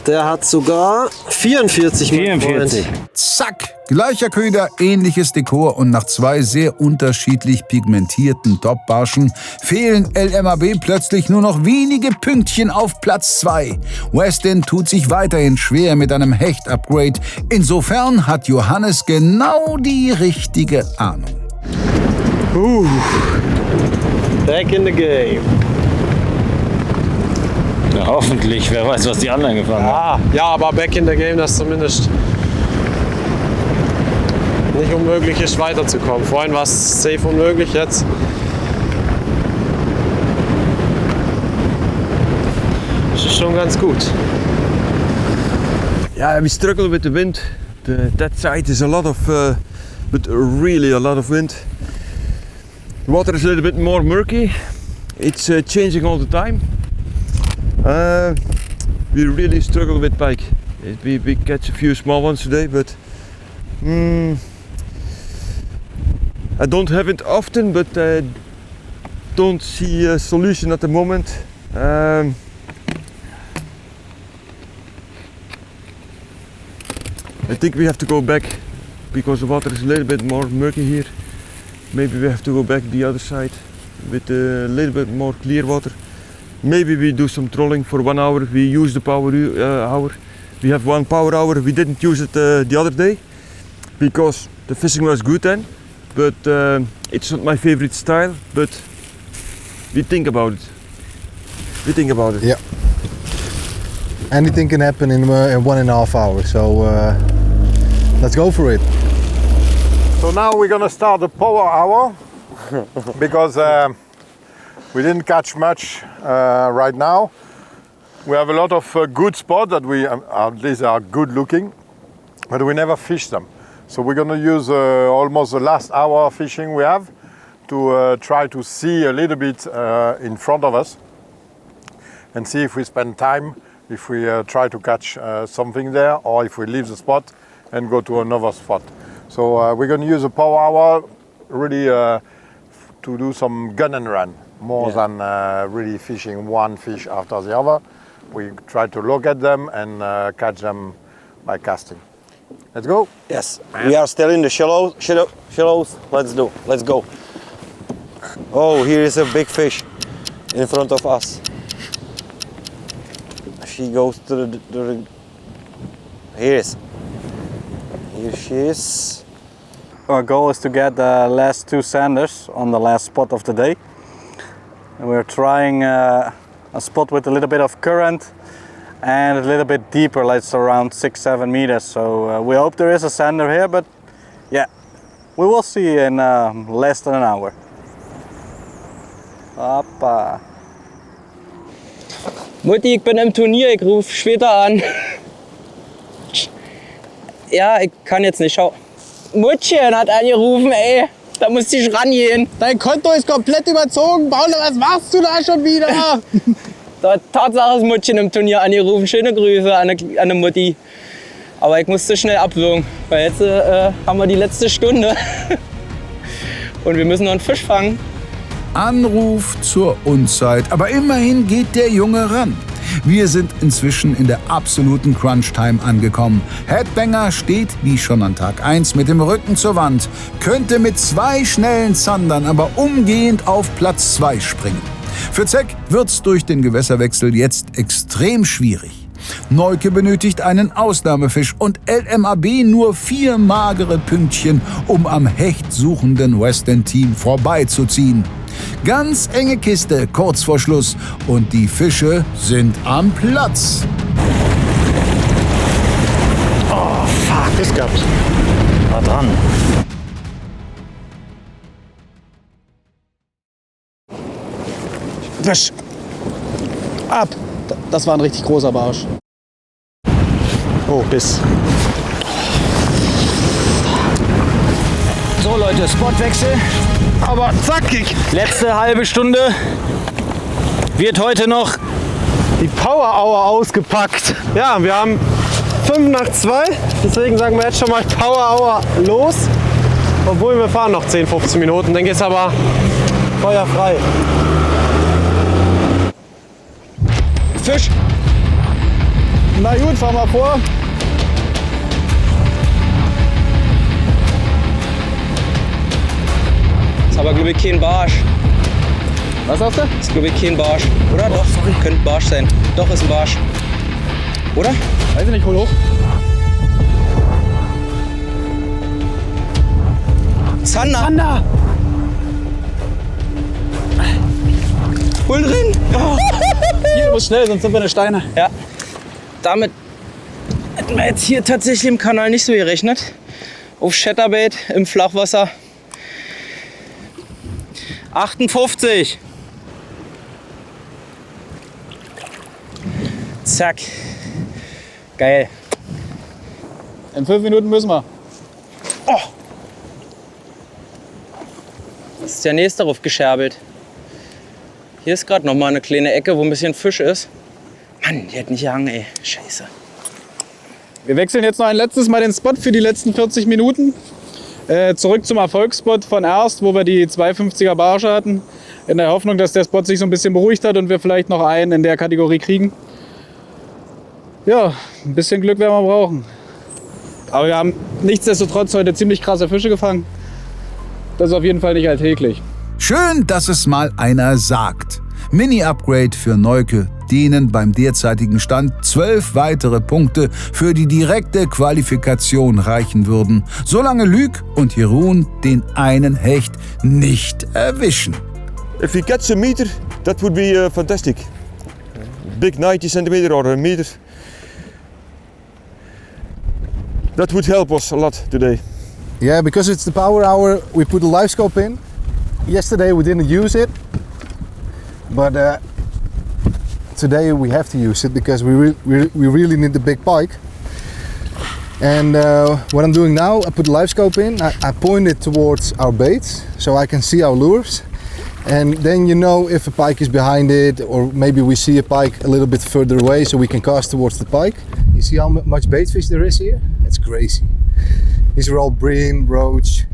Der hat sogar 44. 44. Zack! Gleicher Köder, ähnliches Dekor und nach zwei sehr unterschiedlich pigmentierten Top-Barschen fehlen LMAB plötzlich nur noch wenige Pünktchen auf Platz 2. Westin tut sich weiterhin schwer mit einem Hecht-Upgrade. Insofern hat Johannes genau die richtige Ahnung. Back in the game. Ja, hoffentlich. Wer weiß, was die anderen gefangen haben. Ja, aber back in the game, das zumindest nicht unmöglich ist, weiterzukommen. Vorhin war es safe unmöglich, jetzt. Das ist schon ganz gut. Yeah, we struggle with the wind. That side is a lot of, but really a lot of wind. The water is a little bit more murky. It's changing all the time. We really struggle with pike. We catch a few small ones today, but I don't have it often, but I don't see a solution at the moment. I think we have to go back because the water is a little bit more murky here. Maybe we have to go back the other side with a little bit more clear water. Maybe we do some trolling for 1 hour. We use the power hour. We have 1 power hour. We didn't use it the other day because the fishing was good then. But it's not my favorite style. But we think about it. Yeah. Anything can happen in 1.5 hours. So let's go for it. So now we're gonna start the power hour because we didn't catch much right now. We have a lot of good spots that we at least are good looking, but we never fish them. So we're going to use almost the last hour of fishing we have to try to see a little bit in front of us and see if we spend time, if we try to catch something there, or if we leave the spot and go to another spot. So we're going to use a power hour really to do some gun and run, more than really fishing one fish after the other. We try to look at them and catch them by casting. Let's go. Yes, we are still in the shallows. Let's go. Oh, here is a big fish in front of us. She goes to the here she is. Our goal is to get the last 2 sanders on the last spot of the day. And we're trying a spot with a little bit of current and a little bit deeper, like it's around 6-7 meters. So we hope there is a sander here, but yeah, we will see in less than an hour. Hoppa. Mutti, ich bin im Turnier, ich rufe später an. Ja, ich kann jetzt nicht, schau. Muttchen hat angerufen, ey. Da musste ich rangehen. Dein Konto ist komplett überzogen. Paul, was machst du da schon wieder? Tatsache ist Muttchen im Turnier angerufen. Schöne Grüße an die Mutti. Aber ich musste schnell abwürgen, weil jetzt haben wir die letzte Stunde. Und wir müssen noch einen Fisch fangen. Anruf zur Unzeit, aber immerhin geht der Junge ran. Wir sind inzwischen in der absoluten Crunch-Time angekommen. Headbanger steht, wie schon an Tag 1, mit dem Rücken zur Wand, könnte mit 2 schnellen Zandern aber umgehend auf Platz 2 springen. Für Zeck wird's durch den Gewässerwechsel jetzt extrem schwierig. Neuke benötigt einen Ausnahmefisch und LMAB nur 4 magere Pünktchen, um am hechtsuchenden Western-Team vorbeizuziehen. Ganz enge Kiste, kurz vor Schluss, und die Fische sind am Platz. Oh, fuck, Mist gehabt. War dran. Fisch. Ab. Das war ein richtig großer Barsch. Oh, Biss. So Leute, Spotwechsel. Aber zackig. Letzte halbe Stunde wird heute noch die Power Hour ausgepackt. Ja, wir haben 5 nach 2, deswegen sagen wir jetzt schon mal Power Hour los. Obwohl wir fahren noch 10-15 Minuten, dann geht's aber feuerfrei. Fisch. Na gut, fahr mal vor. Ist aber glaube ich kein Barsch. Was sagst du? Ist glaube ich kein Barsch. Oder? Doch, sorry. Könnte ein Barsch sein. Doch, ist ein Barsch. Oder? Weiß ich nicht, hol hoch. Zander! Zander! Hol drin! Oh. Hier, du musst schnell, sonst sind wir eine Steine. Ja, damit hätten wir jetzt hier tatsächlich im Kanal nicht so gerechnet. Auf Chatterbait im Flachwasser. 58. Zack. Geil. In 5 Minuten müssen wir. Oh. Das ist der nächste Ruf gescherbelt. Hier ist gerade noch mal eine kleine Ecke, wo ein bisschen Fisch ist. Mann, die hat nicht gehangen, ey. Scheiße. Wir wechseln jetzt noch ein letztes Mal den Spot für die letzten 40 Minuten. Zurück zum Erfolgsspot von erst, wo wir die 250er Barsche hatten. In der Hoffnung, dass der Spot sich so ein bisschen beruhigt hat und wir vielleicht noch einen in der Kategorie kriegen. Ja, ein bisschen Glück werden wir brauchen. Aber wir haben nichtsdestotrotz heute ziemlich krasse Fische gefangen. Das ist auf jeden Fall nicht alltäglich. Schön, dass es mal einer sagt. Mini-Upgrade für Neuke, denen beim derzeitigen Stand 12 weitere Punkte für die direkte Qualifikation reichen würden, solange Luc und Jeroen den einen Hecht nicht erwischen. If we catch a meter, that would be fantastic. Big 90 centimeter or a meter. That would help us a lot today. Yeah, because it's the power hour, we put the live scope in. Yesterday we didn't use it, but today we have to use it because we really need the big pike. And what I'm doing now, I put the live scope in, I point it towards our baits so I can see our lures. And then you know if a pike is behind it, or maybe we see a pike a little bit further away so we can cast towards the pike. You see how much bait fish there is here? It's crazy. These are all bream, roach,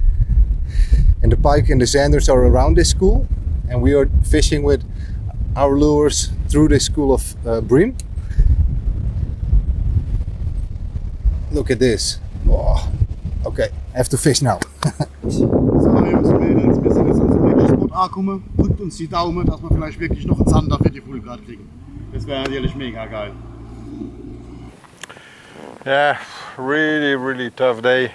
and the pike and the sanders are around this school. And we are fishing with our lures through this school of bream. Look at this. Oh, okay, I have to fish now. So, Jungs und Mädels, wir sind jetzt an so einem Spot angekommen. Drückt uns die Daumen, dass wir vielleicht wirklich noch einen Zander für die Fullgrad kriegen. Das wäre natürlich mega geil. Yeah, really tough day.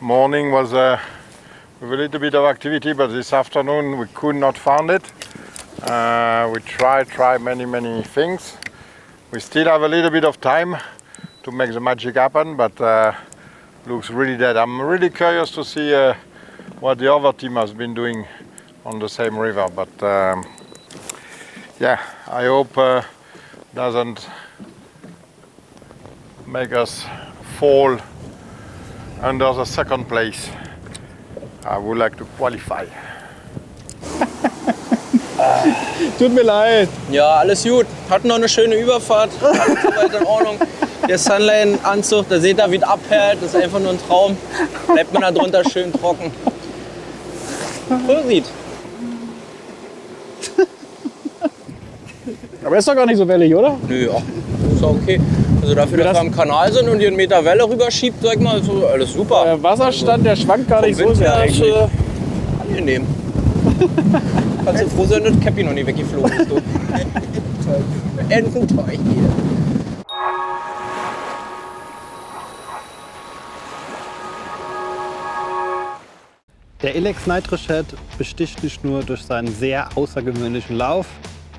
Morning was with a little bit of activity, but this afternoon we could not find it. We tried many things. We still have a little bit of time to make the magic happen, but looks really dead. I'm really curious to see what the other team has been doing on the same river, but yeah, I hope doesn't make us fall under the second place. I would like to qualify. Tut mir leid. Ja, alles gut. Hatten noch eine schöne Überfahrt. Alles soweit in Ordnung. Der Sunline-Anzug, da seht ihr, wie es abhält. Das ist einfach nur ein Traum. Bleibt man da drunter schön trocken. So sieht. Aber ist doch gar nicht so wellig, oder? Nö, ja. Ist doch okay. Also dafür, dass wir am Kanal sind und ihr einen Meter Welle rüberschiebt, sag ich mal, ist alles super. Der Wasserstand, der schwankt gar nicht so sehr eigentlich. Angenehm. Kannst du froh sein, dass Cappy noch nicht weggeflogen ist. Ententeich hier. Der Ilex Nitro Shad besticht nicht nur durch seinen sehr außergewöhnlichen Lauf.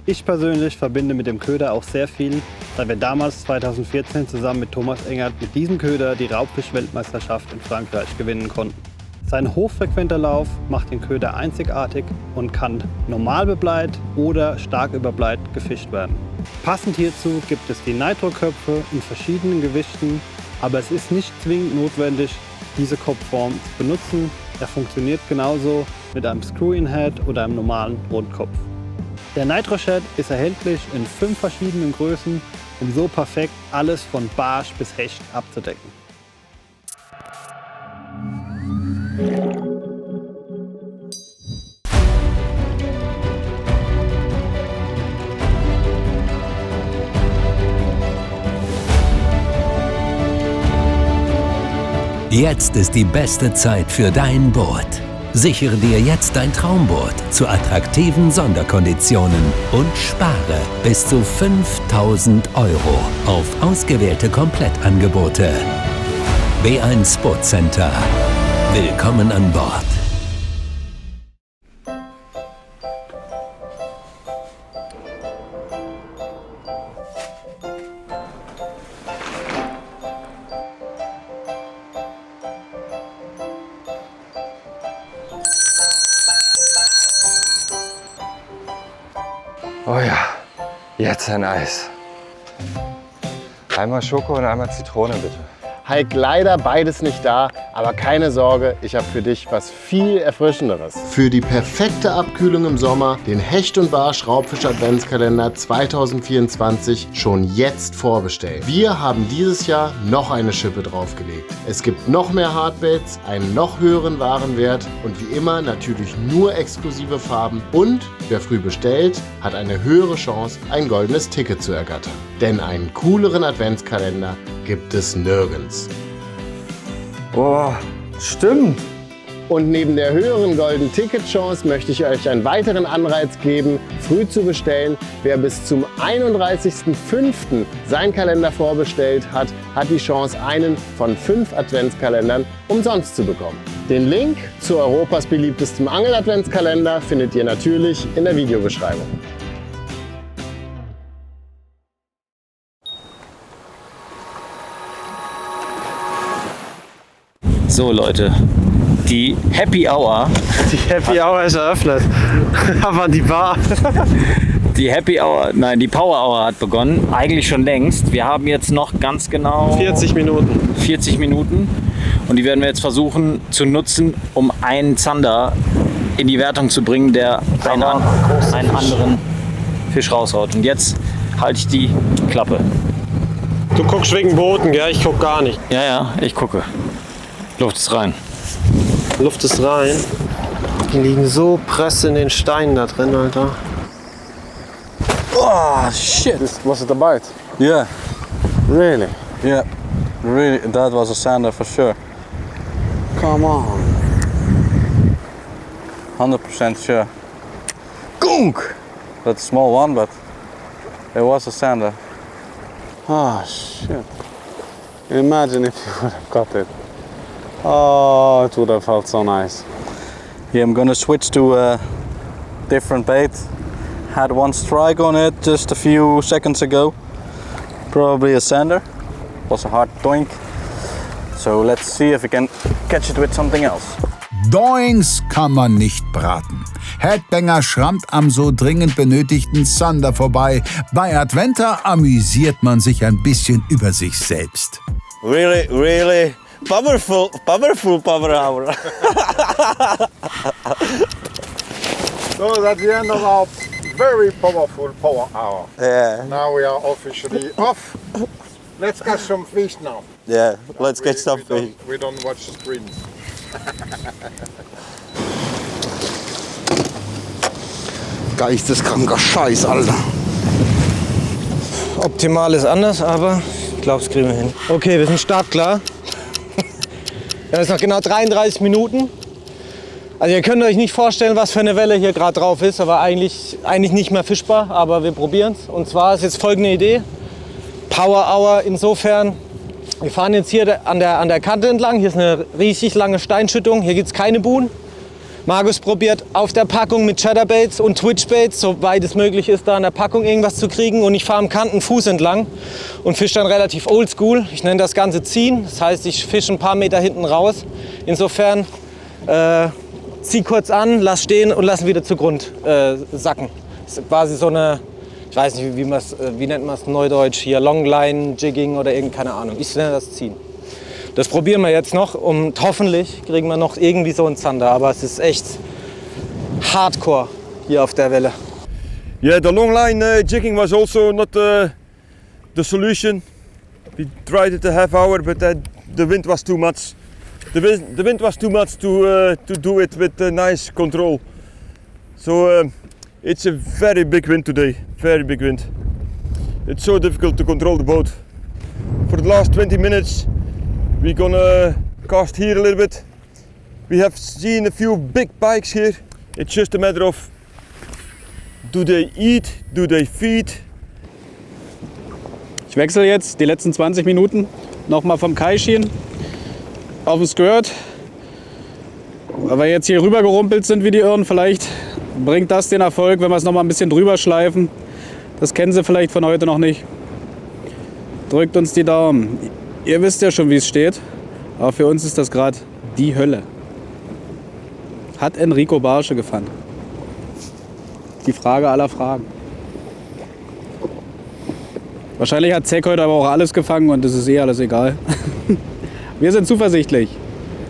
Ich persönlich verbinde mit dem Köder auch sehr viel, da wir damals 2014 zusammen mit Thomas Engert mit diesem Köder die Raubfisch-Weltmeisterschaft in Frankreich gewinnen konnten. Sein hochfrequenter Lauf macht den Köder einzigartig und kann normal bebleit oder stark überbleit gefischt werden. Passend hierzu gibt es die Nitro-Köpfe in verschiedenen Gewichten, aber es ist nicht zwingend notwendig, diese Kopfform zu benutzen. Er funktioniert genauso mit einem Screw-In-Head oder einem normalen Rundkopf. Der Nitro Shad ist erhältlich in 5 verschiedenen Größen, um so perfekt alles von Barsch bis Hecht abzudecken. Jetzt ist die beste Zeit für dein Boot. Sichere dir jetzt dein Traumboot zu attraktiven Sonderkonditionen und spare bis zu 5.000 € auf ausgewählte Komplettangebote. B1 Boat Center. Willkommen an Bord. Oh ja, jetzt ein Eis. Einmal Schoko und einmal Zitrone, bitte. Heik, leider beides nicht da, aber keine Sorge, ich habe für dich was viel Erfrischenderes. Für die perfekte Abkühlung im Sommer den Hecht und Barsch Raubfisch Adventskalender 2024 schon jetzt vorbestellen. Wir haben dieses Jahr noch eine Schippe draufgelegt. Es gibt noch mehr Hardbaits, einen noch höheren Warenwert und wie immer natürlich nur exklusive Farben und wer früh bestellt, hat eine höhere Chance, ein goldenes Ticket zu ergattern. Denn einen cooleren Adventskalender gibt es nirgends. Oh, stimmt. Und neben der höheren goldenen Ticket-Chance möchte ich euch einen weiteren Anreiz geben, früh zu bestellen. Wer bis zum 31.05. seinen Kalender vorbestellt hat, hat die Chance, einen von 5 Adventskalendern umsonst zu bekommen. Den Link zu Europas beliebtestem Angel-Adventskalender findet ihr natürlich in der Videobeschreibung. So Leute, die Happy Hour. Die Happy Hour ist eröffnet. Aber die Bar. Die Happy Hour, nein, die Power Hour hat begonnen. Eigentlich schon längst. Wir haben jetzt noch ganz genau 40 Minuten. 40 Minuten. Und die werden wir jetzt versuchen zu nutzen, um einen Zander in die Wertung zu bringen, der einen anderen Fisch raushaut. Und jetzt halte ich die Klappe. Du guckst wegen Booten, gell? Ich guck gar nicht. Ja, ich gucke. Luft ist rein. Luft ist rein. Die liegen so press in den Steinen da drin, Alter. Oh shit! Was it a bite? Yeah. Really? Yeah. Really, that was a sander for sure. Come on. 100% sure. Gunk! That's a small one, but it was a sander. Oh shit. Imagine if you would have got it. Oh, it would have felt so nice. Yeah, I'm gonna switch to a different bait. Had one strike on it just a few seconds ago. Probably a sander. Was a hard doink. So let's see if we can catch it with something else. Doinks kann man nicht braten. Headbanger schrammt am so dringend benötigten Zander vorbei. Bei Adventa amüsiert man sich ein bisschen über sich selbst. Really powerful power hour. So that's the end of our very powerful power hour. Yeah. Now we are officially off. Let's catch some fish now. Yeah, let's catch some fish. We don't watch the screens. Geisteskranker Scheiß, Alter. Optimal ist anders, aber ich glaube, das kriegen wir hin. Okay, wir sind startklar. Wir haben jetzt noch genau 33 Minuten. Also ihr könnt euch nicht vorstellen, was für eine Welle hier gerade drauf ist, aber eigentlich nicht mehr fischbar, aber wir probieren es. Und zwar ist jetzt folgende Idee. Power Hour insofern, wir fahren jetzt hier an der Kante entlang. Hier ist eine riesig lange Steinschüttung, hier gibt es keine Buhnen. Markus probiert auf der Packung mit Chatterbaits und Twitchbaits, soweit es möglich ist, da an der Packung irgendwas zu kriegen. Und ich fahre am Kantenfuß entlang und fische dann relativ oldschool. Ich nenne das Ganze ziehen, das heißt, ich fische ein paar Meter hinten raus. Insofern zieh kurz an, lass stehen und lass wieder zu Grund sacken. Das ist quasi so eine, ich weiß nicht, wie nennt man es neudeutsch hier, Longline, Jigging oder keine Ahnung. Ich nenne das Ziehen. Das probieren wir jetzt noch und hoffentlich kriegen wir noch irgendwie so einen Zander. Aber es ist echt hardcore hier auf der Welle. Yeah, the long line jigging was also not the solution. We tried it a half hour, but the wind was too much. The wind was too much to do it with nice control. So it's a very big wind today, very big wind. It's so difficult to control the boat. For the last 20 minutes we're gonna cast here a little bit. We have seen a few big pikes here. It's just a matter of, do they eat, do they feed? Ich wechsle jetzt die letzten 20 Minuten nochmal vom Kaishin auf den Skirt. Weil wir jetzt hier rüber gerumpelt sind wie die Irren, vielleicht bringt das den Erfolg, wenn wir es nochmal ein bisschen drüber schleifen. Das kennen Sie vielleicht von heute noch nicht. Drückt uns die Daumen. Ihr wisst ja schon, wie es steht, aber für uns ist das gerade die Hölle. Hat Enrico Barsche gefangen? Die Frage aller Fragen. Wahrscheinlich hat Zeck heute aber auch alles gefangen und es ist alles egal. Wir sind zuversichtlich.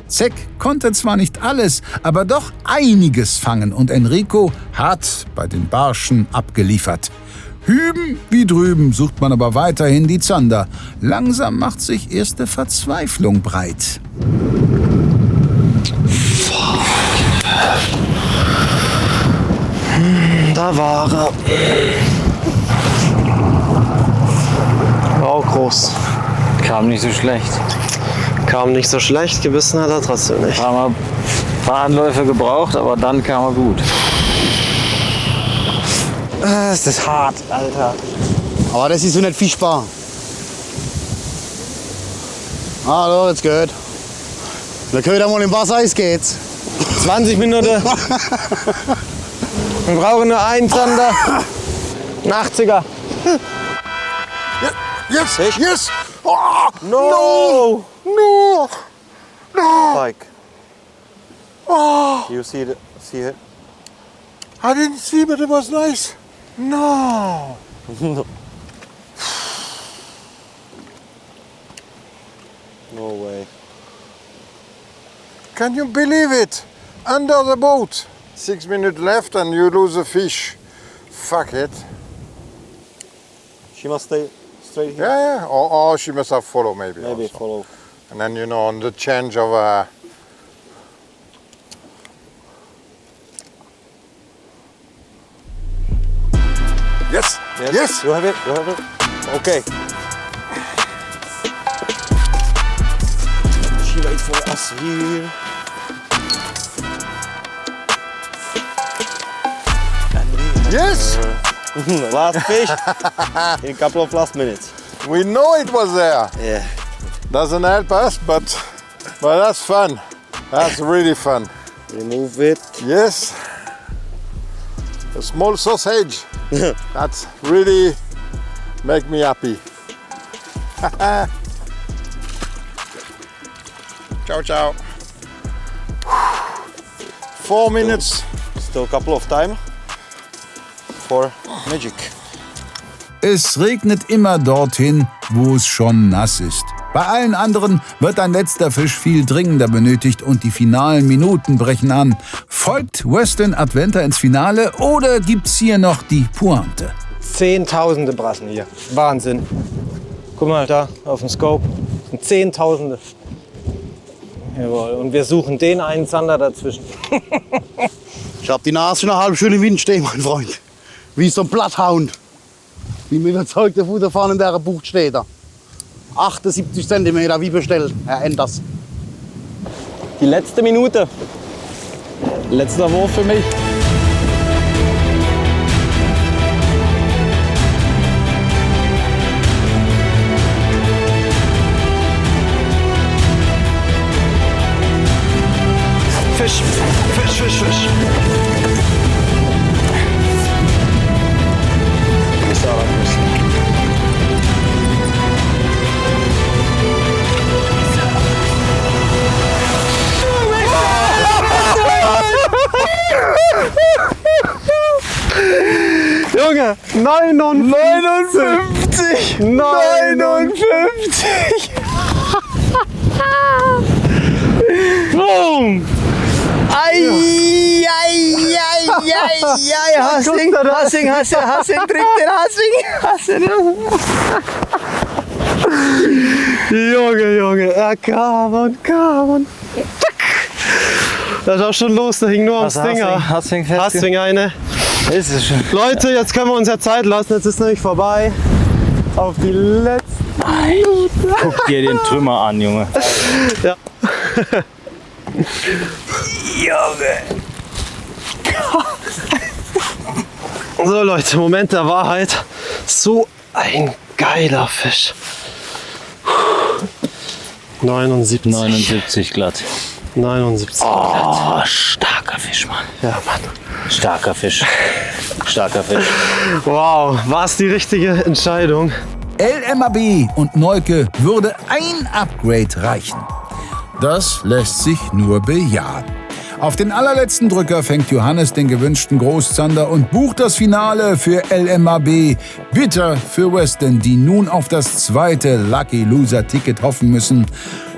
Zeck konnte zwar nicht alles, aber doch einiges fangen und Enrico hat bei den Barschen abgeliefert. Hüben wie drüben sucht man aber weiterhin die Zander. Langsam macht sich erste Verzweiflung breit. Da war er. War auch groß. Kam nicht so schlecht. Kam nicht so schlecht, gebissen hat er trotzdem nicht. Haben wir ein paar Anläufe gebraucht, aber dann kam er gut. Das ist hart, Alter. Aber das ist so nicht fischbar. Hallo, jetzt geht. Wir können mal im Wasser, es geht's. 20 Minuten. Wir brauchen nur einen Zander. Ein 80er. Yes! Oh, No! No! Pike. Oh, You see it? I didn't see, but it was nice. No. No way. Can you believe it? Under the boat. 6 minutes left and you lose a fish. Fuck it. She must stay straight here. Yeah. Or she must have followed maybe. Maybe also. follow. And then, you know, on the change of Yes. Yes. You have it. You have it. Okay. She waits for us here. Yes. Last fish in a couple of last minutes. We know it was there. Yeah. Doesn't help us, but that's fun. That's really fun. Remove it. Yes. A small sausage. That's really make me happy. Ciao, ciao. 4 minutes. Still a couple of time for magic. Es regnet immer dorthin, wo es schon nass ist. Bei allen anderen wird ein letzter Fisch viel dringender benötigt und die finalen Minuten brechen an. Folgt Western Adventure ins Finale oder gibt's hier noch die Pointe? Zehntausende Brassen hier. Wahnsinn. Guck mal da auf dem Scope. Das sind Zehntausende. Jawohl. Und wir suchen den einen Zander dazwischen. Ich hab die Nase schon eine halbe Stunde im Wind stehen, mein Freund. Wie so ein Blatthound. Wie mir überzeugter Futterfahren in der Bucht steht er. 78 cm wie bestellt, Herr Enders. Die letzte Minute. Letzter Wurf für mich. Fisch, Fisch, Fisch, Fisch. Junge, 59! 59! Boom! Ei, Hassing, trinkt den Hassing. Junge, come on. Das ist auch schon los, da hing nur am Stinger. Hassing eine. Ist es schon. Leute, jetzt können wir uns ja Zeit lassen, jetzt ist nämlich vorbei. Auf die letzten Minuten. Guck dir den Trümmer an, Junge. Ja. Junge. So Leute, Moment der Wahrheit. So ein geiler Fisch. 79 glatt. 79 glatt. Starker Fisch, Mann. Ja, Mann. Starker Fisch. Wow, war es die richtige Entscheidung? LMAB und Neuke würde ein Upgrade reichen. Das lässt sich nur bejahen. Auf den allerletzten Drücker fängt Johannes den gewünschten Großzander und bucht das Finale für LMAB. Bitter für Western, die nun auf das zweite Lucky Loser Ticket hoffen müssen.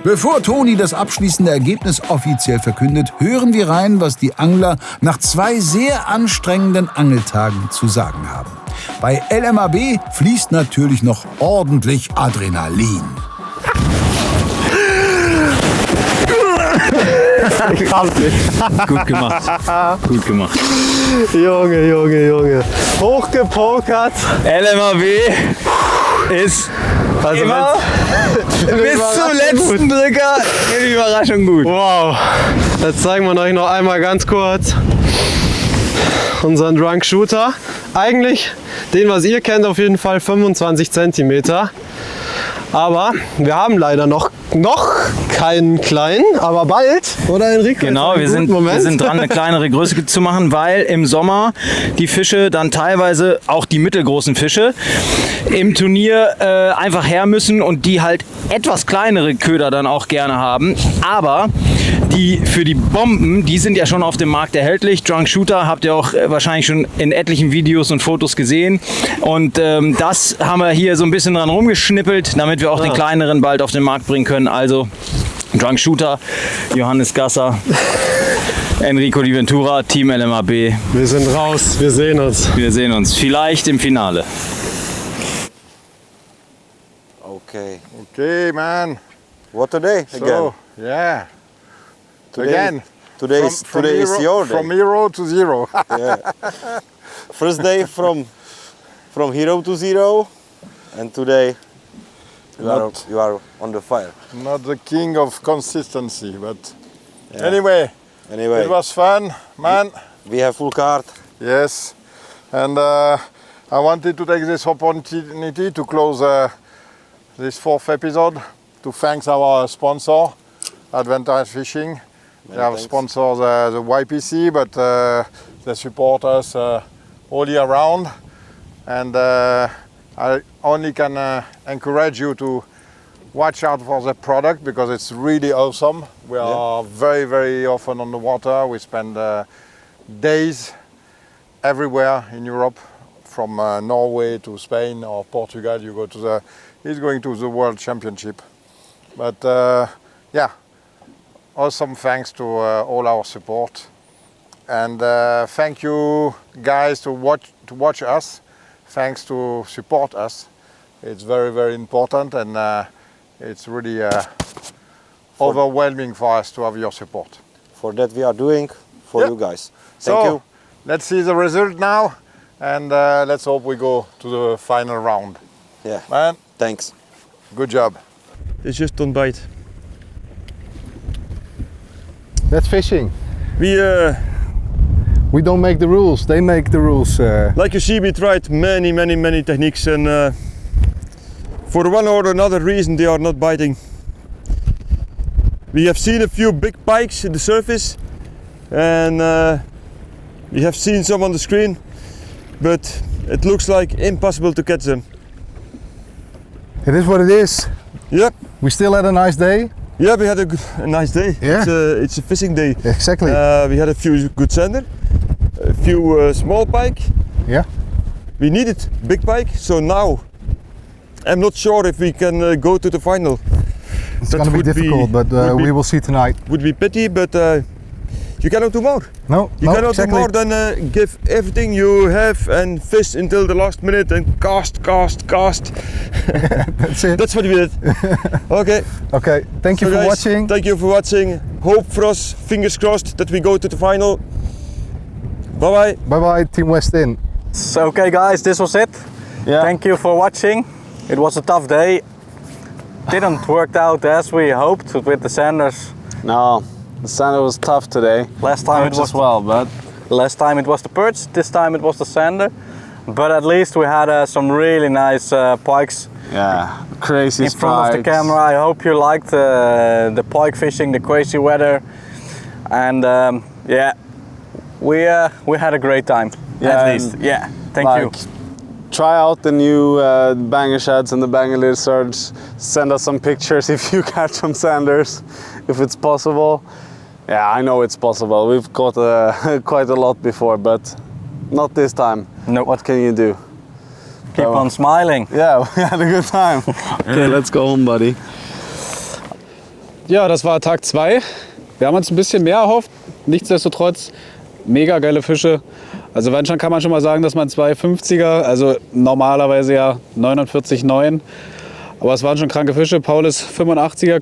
Bevor Toni das abschließende Ergebnis offiziell verkündet, hören wir rein, was die Angler nach 2 sehr anstrengenden Angeltagen zu sagen haben. Bei LMAB fließt natürlich noch ordentlich Adrenalin. Gut gemacht. Junge. Hochgepokert. LMAB ist immer bis zum letzten Drücker eine Überraschung gut. Wow. Jetzt zeigen wir euch noch einmal ganz kurz unseren Drunk Shooter. Eigentlich den, was ihr kennt, auf jeden Fall 25 cm. Aber wir haben leider noch keinen kleinen, aber bald, oder Enrico? Genau, wir sind dran, eine kleinere Größe zu machen, weil im Sommer die Fische dann teilweise, auch die mittelgroßen Fische, im Turnier einfach her müssen und die halt etwas kleinere Köder dann auch gerne haben. Aber Die für die Bomben, die sind ja schon auf dem Markt erhältlich. Drunk Shooter habt ihr auch wahrscheinlich schon in etlichen Videos und Fotos gesehen. Und das haben wir hier so ein bisschen dran rumgeschnippelt, damit wir auch den kleineren bald auf den Markt bringen können. Also Drunk Shooter, Johannes Gasser, Enrico Di Ventura, Team LMAB. Wir sind raus, wir sehen uns. Wir sehen uns vielleicht im Finale. Okay, man. What today again? So, yeah. Today is your day. From hero to zero. Yeah. First day from hero to zero, and today you are on the fire. Not the king of consistency, but anyway, it was fun, man. We have full card. Yes, and I wanted to take this opportunity to close this 4th episode to thank our sponsor, Adventure Fishing. They have sponsored the YPC, but they support us all year round. And I only can encourage you to watch out for the product because it's really awesome. We are very, very often on the water. We spend days everywhere in Europe, from Norway to Spain or Portugal. You go to he's going to the World Championship. But yeah, awesome thanks to all our support. And thank you guys to watch us. Thanks to support us. It's very, very important, and it's really overwhelming for us to have your support. For that we are doing for you guys. Thank you. Let's see the result now, and let's hope we go to the final round. Yeah. Man. Thanks. Good job. It's just don't bite. That's fishing. We don't make the rules, they make the rules. Like you see, we tried many techniques, and for one or another reason they are not biting. We have seen a few big pikes in the surface, and we have seen some on the screen, but it looks like impossible to catch them. It is what it is. Yep. We still had a nice day. Yeah, we had a nice day. Yeah. It's a fishing day. Exactly. We had a few good sander, a few small pike. Yeah. We needed big pike, so now I'm not sure if we can go to the final. It's going to be difficult, but we will see tonight. Would be pity, but you cannot do more. No, you cannot do more than give everything you have and fish until the last minute and cast. That's it. That's what we did. Okay. Okay. Thank you for watching. Thank you for watching. Hope for us, fingers crossed, that we go to the final. Bye bye. Bye bye, Team West In. So, okay, guys, this was it. Yeah. Thank you for watching. It was a tough day. Didn't work out as we hoped with the sanders. No, the sander was tough today. Last time it was but last time it was the perch. This time it was the sander. But at least we had some really nice pikes. Yeah, crazy in front of the camera. I hope you liked the pike fishing, the crazy weather, and yeah, we had a great time. Yeah, at least. Yeah, thank you. Try out the new banger sheds and the banger lizards. Send us some pictures if you catch some sanders, if it's possible. Yeah, I know it's possible. We've caught quite a lot before, but not this time. No. What can you do? Keep on smiling. Yeah, we had a good time. Okay, let's go home, buddy. Ja, das war Tag 2. Wir haben uns ein bisschen mehr erhofft. Nichtsdestotrotz, mega geile Fische. Also wenn schon, kann man schon mal sagen, dass man 250er, also normalerweise ja 49,9. Aber es waren schon kranke Fische. Paulus 85er,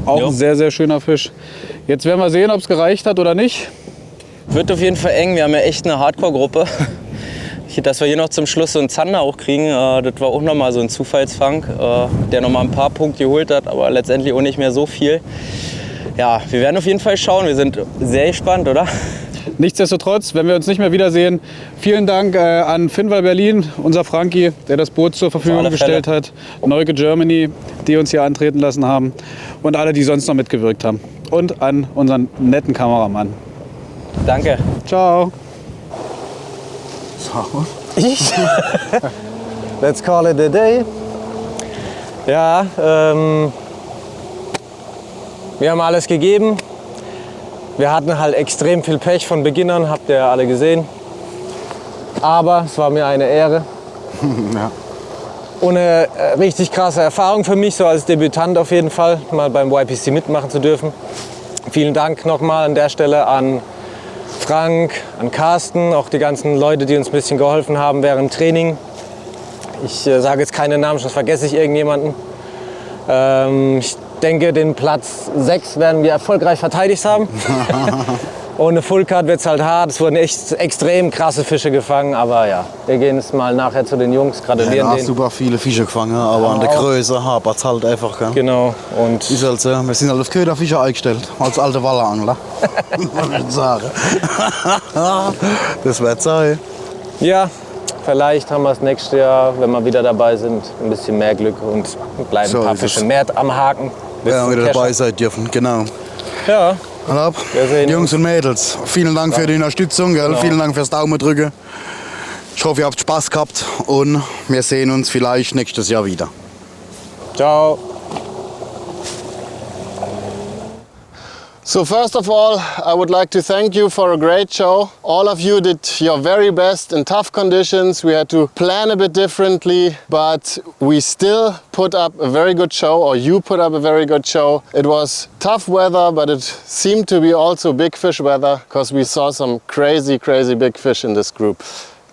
auch ein sehr, sehr schöner Fisch. Jetzt werden wir sehen, ob es gereicht hat oder nicht. Wird auf jeden Fall eng. Wir haben ja echt eine Hardcore-Gruppe. Dass wir hier noch zum Schluss so einen Zander auch kriegen, das war auch nochmal so ein Zufallsfang, der nochmal ein paar Punkte geholt hat, aber letztendlich auch nicht mehr so viel. Ja, wir werden auf jeden Fall schauen. Wir sind sehr gespannt, oder? Nichtsdestotrotz, wenn wir uns nicht mehr wiedersehen, vielen Dank an Finnwall Berlin, unser Frankie, der das Boot zur Verfügung gestellt hat, Neuge Germany, die uns hier antreten lassen haben und alle, die sonst noch mitgewirkt haben. Und an unseren netten Kameramann. Danke. Ciao. Let's call it a day. Ja, Wir haben alles gegeben. Wir hatten halt extrem viel Pech von Beginn an, habt ihr alle gesehen. Aber es war mir eine Ehre. Ja. Und eine richtig krasse Erfahrung für mich, so als Debütant auf jeden Fall, mal beim YPC mitmachen zu dürfen. Vielen Dank nochmal an der Stelle an Frank, an Carsten, auch die ganzen Leute, die uns ein bisschen geholfen haben während dem Training. Ich sage jetzt keine Namen, sonst vergesse ich irgendjemanden. Ich denke, den Platz 6 werden wir erfolgreich verteidigt haben. Ohne Fullcard wird es halt hart. Es wurden echt extrem krasse Fische gefangen. Aber ja, wir gehen jetzt mal nachher zu den Jungs, gratulieren ja, denen. Super viele Fische gefangen, aber an der Größe hapert es halt einfach. Gell? Genau. Und ist halt so, wir sind halt auf Köderfische eingestellt, als alte Wallerangler. Muss ich sagen. Das wird sein. Ja, vielleicht haben wir das nächste Jahr, wenn wir wieder dabei sind, ein bisschen mehr Glück und bleiben So ein paar ist Fische es. mehr am Haken. Ja, wieder dabei sein dürfen, genau. Ja. Jungs und Mädels, vielen Dank für die Unterstützung, gell? Genau. Vielen Dank fürs Daumen drücken. Ich hoffe, ihr habt Spaß gehabt und wir sehen uns vielleicht nächstes Jahr wieder. Ciao. So first of all, I would like to thank you for a great show. All of you did your very best in tough conditions. We had to plan a bit differently, but we still put up a very good show, or you put up a very good show. It was tough weather, but it seemed to be also big fish weather, because we saw some crazy big fish in this group.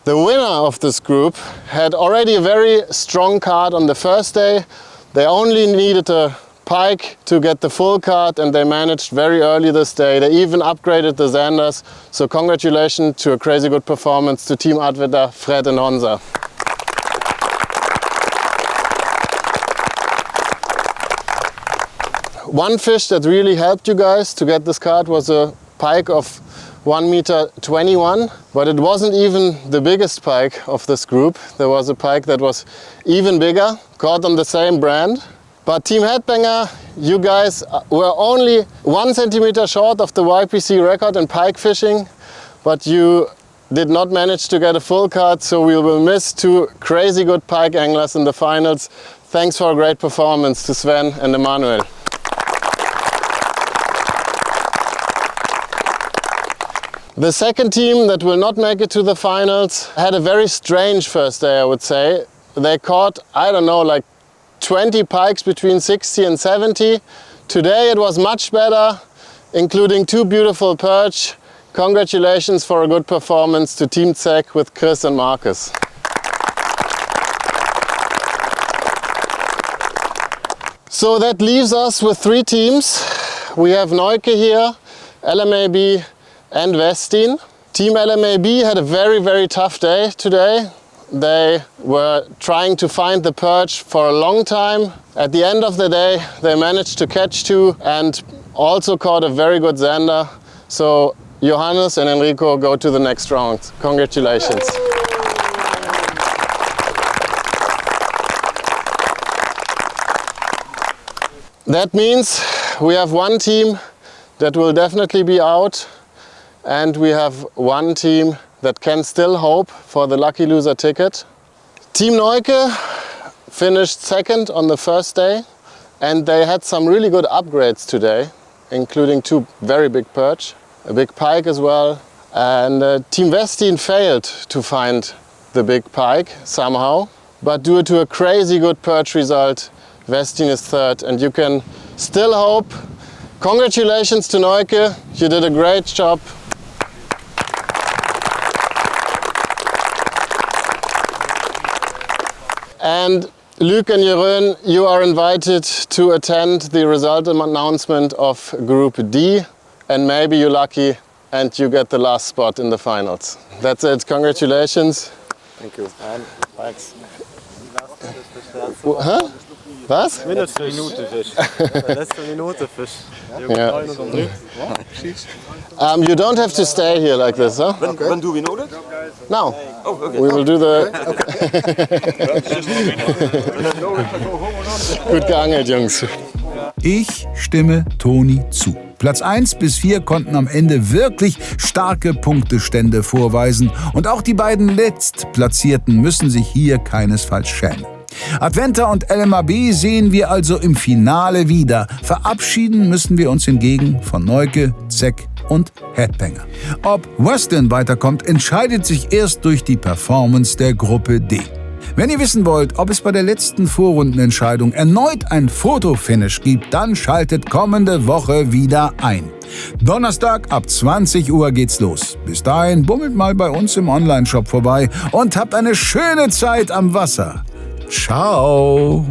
The winner of this group had already a very strong card on the first day. They only needed a pike to get the full card, and they managed very early this day. They even upgraded the Zanders, so congratulations to a crazy good performance to Team Adventa, Fred and Honza. One fish that really helped you guys to get this card was a pike of 1.21 m, but it wasn't even the biggest pike of this group. There was a pike that was even bigger, caught on the same brand. But Team Headbanger, you guys were only 1 centimeter short of the YPC record in pike fishing, but you did not manage to get a full card, so we will miss 2 crazy good pike anglers in the finals. Thanks for a great performance to Sven and Emanuel. The second team that will not make it to the finals had a very strange first day, I would say. They caught, I don't know, like 20 pikes between 60 and 70. Today it was much better, including 2 beautiful perch. Congratulations for a good performance to Team Zek with Chris and Marcus. So that leaves us with 3 teams. We have Neuke here, LMAB and Westin. Team LMAB had a very tough day today. They were trying to find the perch for a long time. At the end of the day, they managed to catch 2 and also caught a very good zander. So Johannes and Enrico go to the next round. Congratulations. That means we have 1 team that will definitely be out, and we have 1 team that can still hope for the lucky loser ticket. Team Neuke finished second on the first day, and they had some really good upgrades today, including 2 very big perch, a big pike as well. And Team Westin failed to find the big pike somehow, but due to a crazy good perch result, Westin is third, and you can still hope. Congratulations to Neuke, you did a great job. And Luc and Jeroen, you are invited to attend the result announcement of Group D, and maybe you're lucky and you get the last spot in the finals. That's it, congratulations. Thank you. Thanks. Huh? Was? Letzte Minute Fisch. Letzte Minute Fisch. Yeah. You don't have to stay here like this, huh? When do we know that? Now. Oh, okay. We will do the... Gut geangelt, Jungs. Ich stimme Toni zu. Platz 1 bis 4 konnten am Ende wirklich starke Punktestände vorweisen und auch die beiden Letztplatzierten müssen sich hier keinesfalls schämen. Adventer und LMAB sehen wir also im Finale wieder. Verabschieden müssen wir uns hingegen von Neuke, Zeck und Headbanger. Ob Weston weiterkommt, entscheidet sich erst durch die Performance der Gruppe D. Wenn ihr wissen wollt, ob es bei der letzten Vorrundenentscheidung erneut ein Fotofinish gibt, dann schaltet kommende Woche wieder ein. Donnerstag ab 20 Uhr geht's los. Bis dahin bummelt mal bei uns im Onlineshop vorbei und habt eine schöne Zeit am Wasser. Ciao!